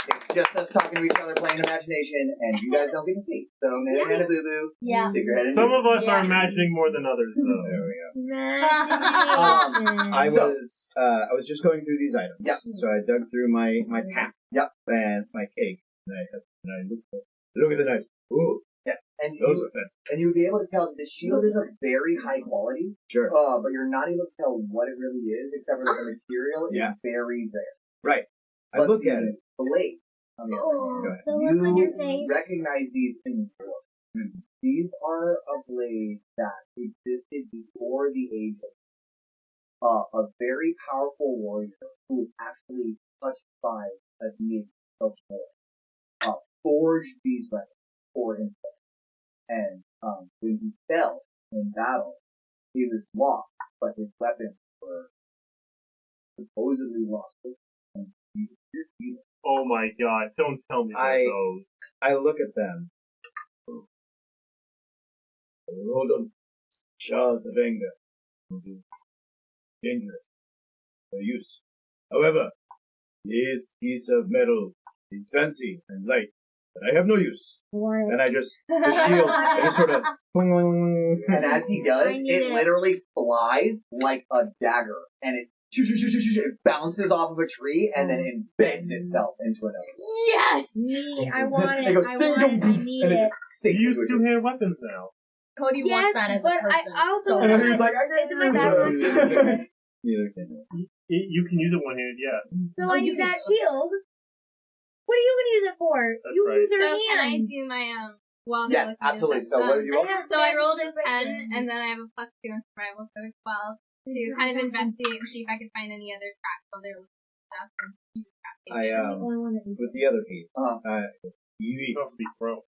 it's just us talking to each other, playing imagination, and you guys don't get to see. So, Nana Boo Boo, Yeah. stick your head in. Some of us are imagining more than others, though. There we go. I was just going through these items. Yep. So I dug through my pack. Yep. And my cake. And I look at the knives. Ooh, Yeah, and those are fancy. and you'd be able to tell the shield is of very high quality. Sure. But you're not able to tell what it really is, except for that the material is very rare. Right. I But look at it. The blade, on the other hand, you recognize these things before. These are a blade that existed before the age of a very powerful warrior who was actually touched by a deity of war. Forged these weapons for himself. And when he fell in battle, he was lost, but his weapons were supposedly lost. And he was defeated. Oh my god, don't tell me about those. I look at them. Hold on. Shards of anger. Dangerous. For use. However, this piece of metal is fancy and light, but I have no use. And I just, the shield, I just sort of, and as he does, it literally flies like a dagger, and it bounces off of a tree, and then embeds itself into another. Yes! Me, I want it. I need it. You use two-handed weapons now. Cody wants that as a person. I also And he's like, is it my back one? You can use it one-handed, yeah. So I need that shield. What are you going to use it for? That's You right. use your So hands. can I do my while they're Yes, looking at absolutely. this? So what did you roll? So I rolled a 10, and then I have a +2 in survival, so it's 12 to kind of investigate and see if I can find any other tracks while they're looking at stuff. And with the other piece, you Must be pro.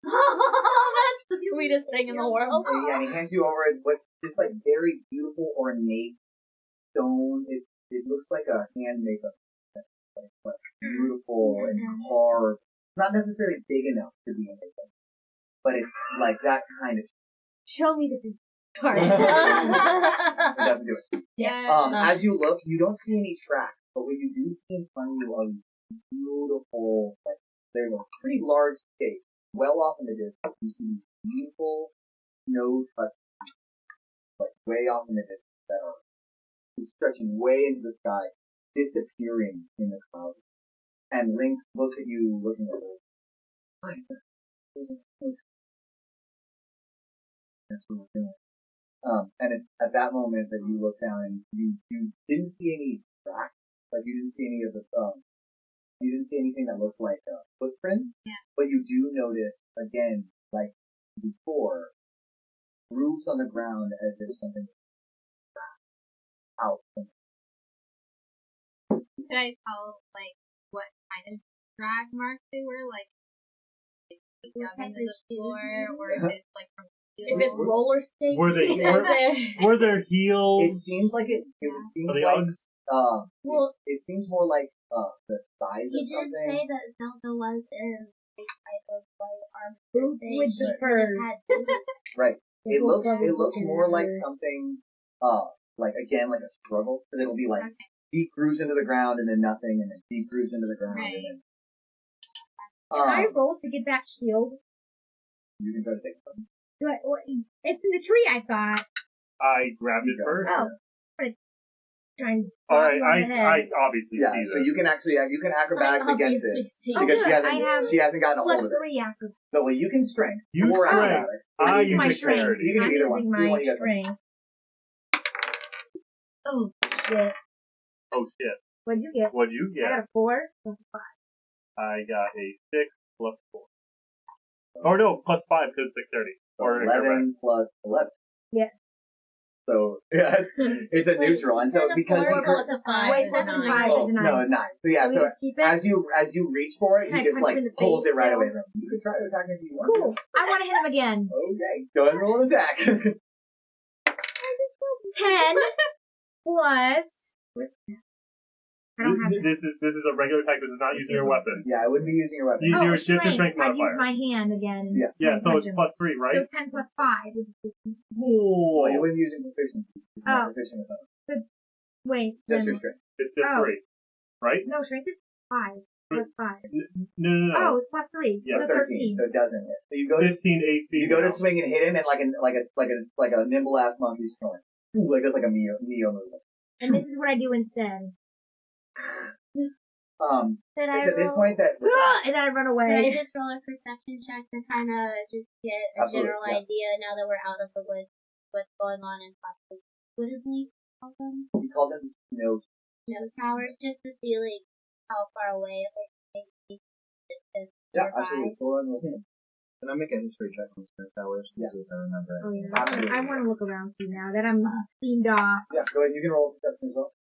That's the sweetest thing in the world. Yeah, and he hands you over what's this like very beautiful ornate stone. It looks like a hand makeup. Like beautiful and carved. Not necessarily big enough to be a makeup, but it's like that kind of. Show me the card. It doesn't do it. yeah. As you look, you don't see any tracks, but what you do see in front of you are beautiful, like there's a pretty large state, well off in the distance. You see beautiful snow-touched, like way off in the distance, that are stretching way into the sky, disappearing in the clouds. And Link looks at you, looking at her. That's what we're doing. And it's at that moment that you look down and you didn't see any tracks, like you didn't see any of the you didn't see anything that looked like footprints. Yeah. But you do notice again, like before, grooves on the ground as if something out. Could I tell, like, what kind of drag marks they were? Like rubbing the floor, or if it's, like, from If it's roller skates, Were there heels? It seems like it seems Are they like Uggs? Well, it seems more like the size He of did something. say that Zelda was in a type of like armor. Boots with the fur. Right. It Well, looks more like something like again like a struggle, because it'll be like deep grooves into the ground and then nothing, and then deep grooves into the ground and then. Can I roll to get that shield? You can try to take something. It's in the tree, I thought. I grabbed it first. Oh. Try and Alright, on the head. I obviously Yeah, see so this. you can actually you can acrobatics against it Oh, because good. she hasn't gotten a plus hold of it. 3 acrobatics. So well, you can strength You or strength. acrobatics. I I'm using use my strength. dexterity. You can I'm do either one. using Either my one you guys want. strength. Oh, shit. Oh shit. What'd you get? What'd you I get? got a 4 plus 5. I got a 6 plus 4. Or no, plus 5 because it's dexterity. Or 11 plus 11. Yeah. So yeah, it's a neutral, and so because Four plus a 5 Wait, is plus a 5 9. is a 9. no, 9. So yeah, So we so just keep it? as you reach for it, Can I he just punch like him in the pulls face it right still? away from him. You can try to attack him if you want. Cool. I want to hit him again. Okay, go ahead and roll an attack. 10 plus. I don't have This is a regular attack. This is not using your weapon. Yeah, I wouldn't be using your weapon. You do a shift and strength. strength I'd use modifier. my hand again. Yeah. Yeah, so punch it's him. plus 3, right? So 10 plus 5 is 15. Oh, you wouldn't be using proficiency. You're not Oh. proficient with that. Wait. Just then- your strength. It's just Oh. 3, right? No, strength is 5 plus 5. No. Oh, it's plus 3. Yeah, so 13, 13. so it doesn't hit. So you go to 15 AC. you go to now. swing and hit him, and like a nimble ass monkey's throwing. Like it's like a Neo movement. And this is what I do instead. Did I At this roll? point, that And then I run Did away. I just roll a perception check to kind of just get a Absolutely, general yeah. idea now that we're out of the woods, what's going on in possibly what did we call them? we call them Nose towers, just to see like how far away if they distance Yeah, nearby. absolutely. Go on with him. Can I make a history check on Snow Towers to see if I remember it? Oh, yeah. Absolutely. I want to look around too now that I'm steamed off. Yeah, go ahead. You can roll perception as well.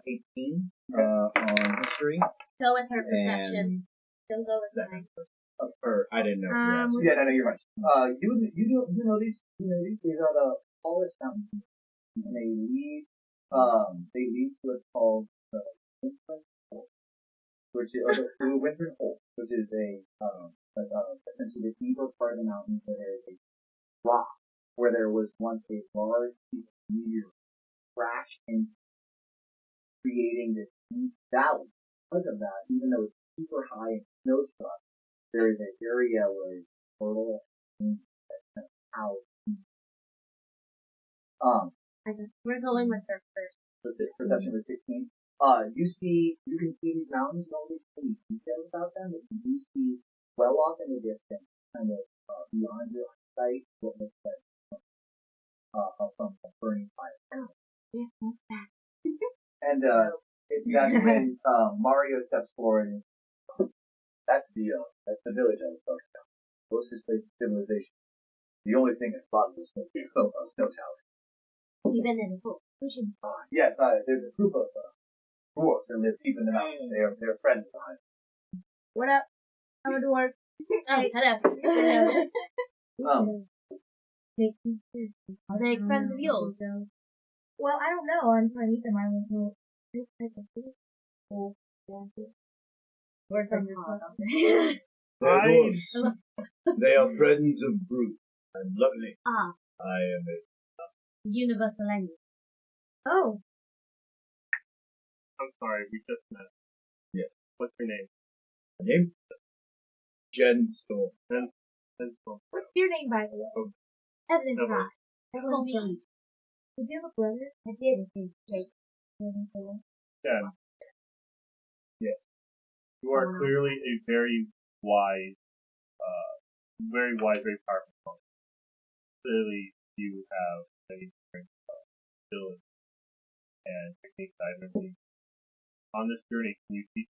18 on history. Go with her perception. And Don't go with second. mine. Or I didn't know. Yeah, no, you're right. You know these. These are the tallest mountains, and they lead to what's called the Winthrop Hole, which is the Winthrop Hole, which is essentially the deeper part of the mountains where there is a rock where there was once a large piece of meteor crashed into, creating this deep valley. Because of that, even though it's super high in snowstruck, there is an area where it's fertile and that kind of out. We're going with her first. Perception was 16. You can see these mountains, you don't really see any details about them, but you do see well off in the distance, kind of beyond your sight, what looks like from a burning fire. Oh, yes, that's back. And that's when Mario steps forward and that's the village I was talking about. Closest place to civilization. The only thing that's bothered us was the snow tower. Even in the pool. Yes, there's a group of dwarves that live deep in the mountains. They're friends of mine. What up? I'm a dwarf. Oh, hello. Are they friends of yours? Well, I don't know. I'm trying to meet them. I don't know. We're from They're dwarves. They are friends of Brute. And luckily, Ah, I am a universal language. Oh, I'm sorry, we just met. Yeah. What's your name? my name. Jen Storm. what's your name, by the way? Evan No. Fry. Call me. Did you have a brother? I did. Jake. Jen. Yes. You are clearly a very wise, very powerful soul. Clearly, you have many different abilities and techniques I've never seen. On this journey, can you teach?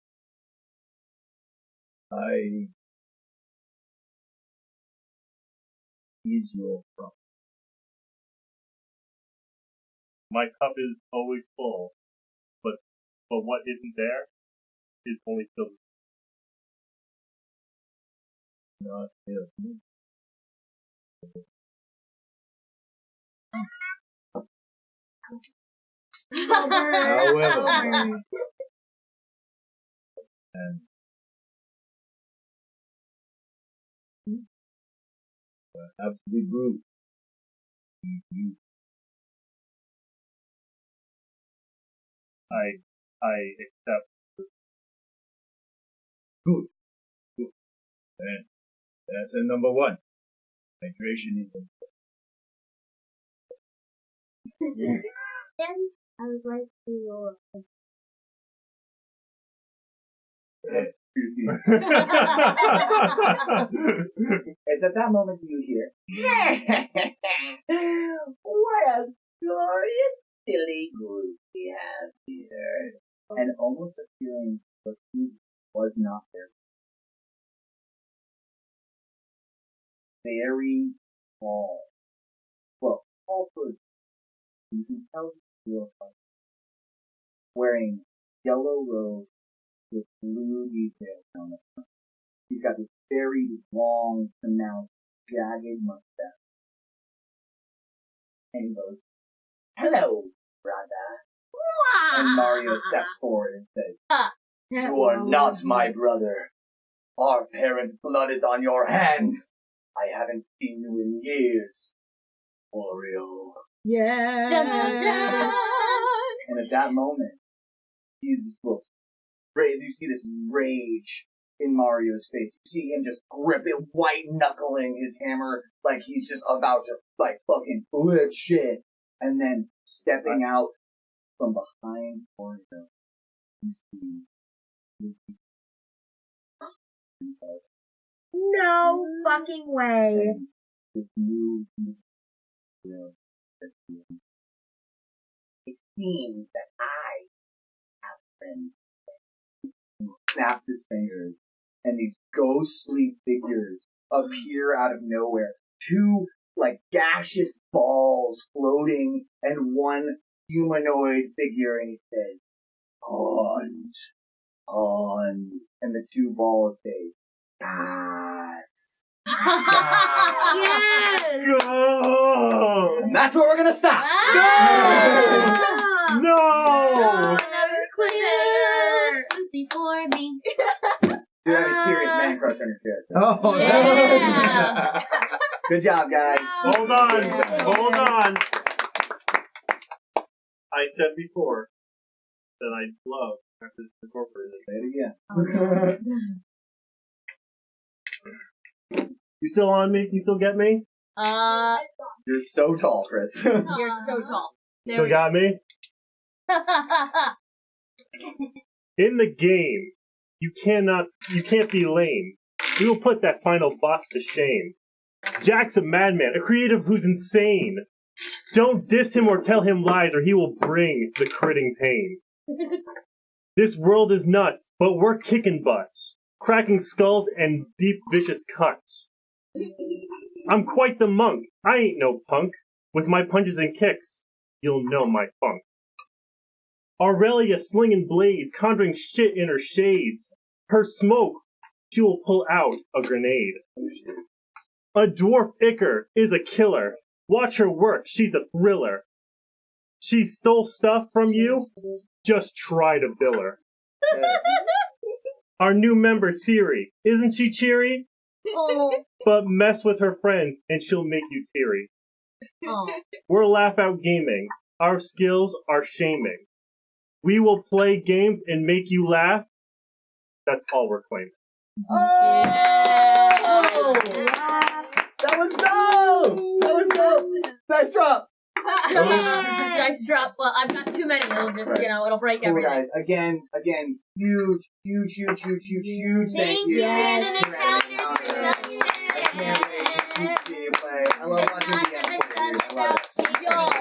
I is your problem. My cup is always full, but what isn't there is only filled. Not filled. However, and have to be brute. You I accept this. good. And that's a number one. Hydration is Then I would like to roll a It's at that moment you hear, what a glorious silly group we have here. And almost a feeling that he was not there. Very tall. Well, also, you can tell he was wearing yellow robes with blue details on the front. He's got this very long, pronounced, jagged mustache. And he goes, "Hello, brother." And Mario steps forward and says, "You are not my brother. Our parents' blood is on your hands. I haven't seen you in years, Mario." Yeah. And at that moment, he just looks you see this rage in Mario's face. You see him just grip it, white knuckling his hammer like he's just about to fucking flip shit. And then stepping out from behind Mario, you see No fucking way. This new, it seems that I have been snaps his fingers, and these ghostly figures appear out of nowhere. Two, like, gaseous balls floating, and one humanoid figure, and he says, "On," and the two balls say, "Yes." Yes! Go! And that's where we're gonna stop. No! Another cliffhanger before me. You have a serious man crush on your character. Oh, Yeah. Good job, guys. Hold on. Hold on. I said before that I love after the incorporated. Say it again. You still on me? You still get me? You're so tall, Chris. You're so tall. Still got me? In the game, you can't be lame. We will put that final boss to shame. Jack's a madman, a creative who's insane. Don't diss him or tell him lies, or he will bring the critting pain. This world is nuts, but we're kicking butts, cracking skulls and deep vicious cuts. I'm quite the monk. I ain't no punk. With my punches and kicks, you'll know my funk. Aurelia slinging blades, conjuring shit in her shades. Her smoke, she will pull out a grenade. A dwarf Icker is a killer. Watch her work, she's a thriller. She stole stuff from you, just try to bill her. Our new member Siri, isn't she cheery? Oh. But mess with her friends and she'll make you teary. Oh. We're laugh out gaming. Our skills are shaming. We will play games and make you laugh. That's all we're claiming. Oh! That was dope! That was dope! Nice drop! Nice drop. Well, I've got too many. It'll just, it'll break Cool, everything. guys. Again, huge thank you. Yes. For everything on there. I can't wait to keep seeing you play. I love watching the end for you. I love it. Y'all, I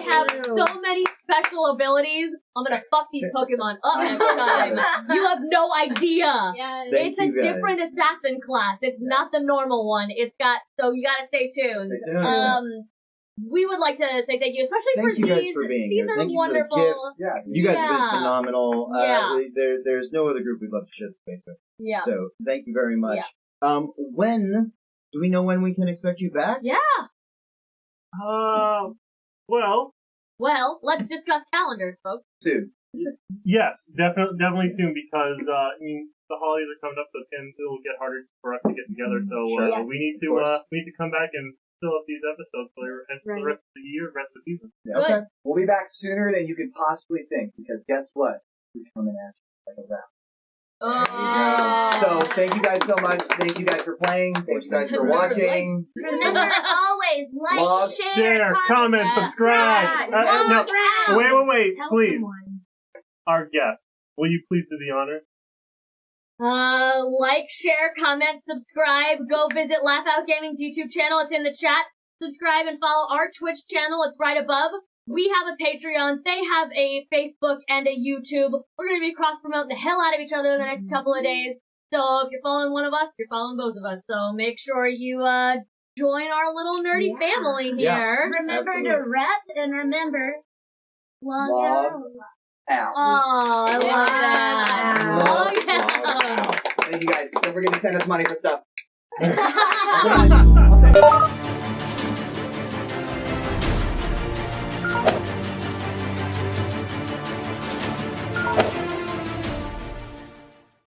have so many special abilities. I'm gonna fuck these Pokemon up next time. You have no idea. Yes. Thank It's a you, guys. different assassin class. It's not the normal one. So you gotta stay tuned. Stay tuned. We would like to say thank you, especially Thank for you guys these. for being These here. are Thank you wonderful. for the gifts. Yeah, you guys have been Yeah. phenomenal. Yeah. There's no other group we'd love to share the space with. Yeah. So thank you very much. Yeah. When do we know when we can expect you back? Yeah. Well, Well, let's discuss calendars, folks. Soon. yes, definitely soon because the holidays are coming up, so it'll get harder for us to get together. So Sure. we need to come back and fill up these episodes for the rest of the year, rest of the season. Yeah, okay. We'll be back sooner than you could possibly think because guess what? We're coming at you like a wrap. So thank you guys so much. Thank you guys for playing. Thank you guys for watching. Remember, always like, Love, share, comment, subscribe. No, wait, Tell please. someone. Our guest, will you please do the honor? Like, share, comment, subscribe. Go visit Laugh Out Gaming's YouTube channel. It's in the chat. Subscribe and follow our Twitch channel. It's right above. We have a Patreon. They have a Facebook and a YouTube. We're going to be cross-promoting the hell out of each other in the next couple of days. So if you're following one of us, you're following both of us. So make sure you join our little nerdy family here. Remember to rep and remember, love Out. Oh, I love that. Love, Oh, yeah. love out. Thank you guys. Don't forget to send us money for stuff.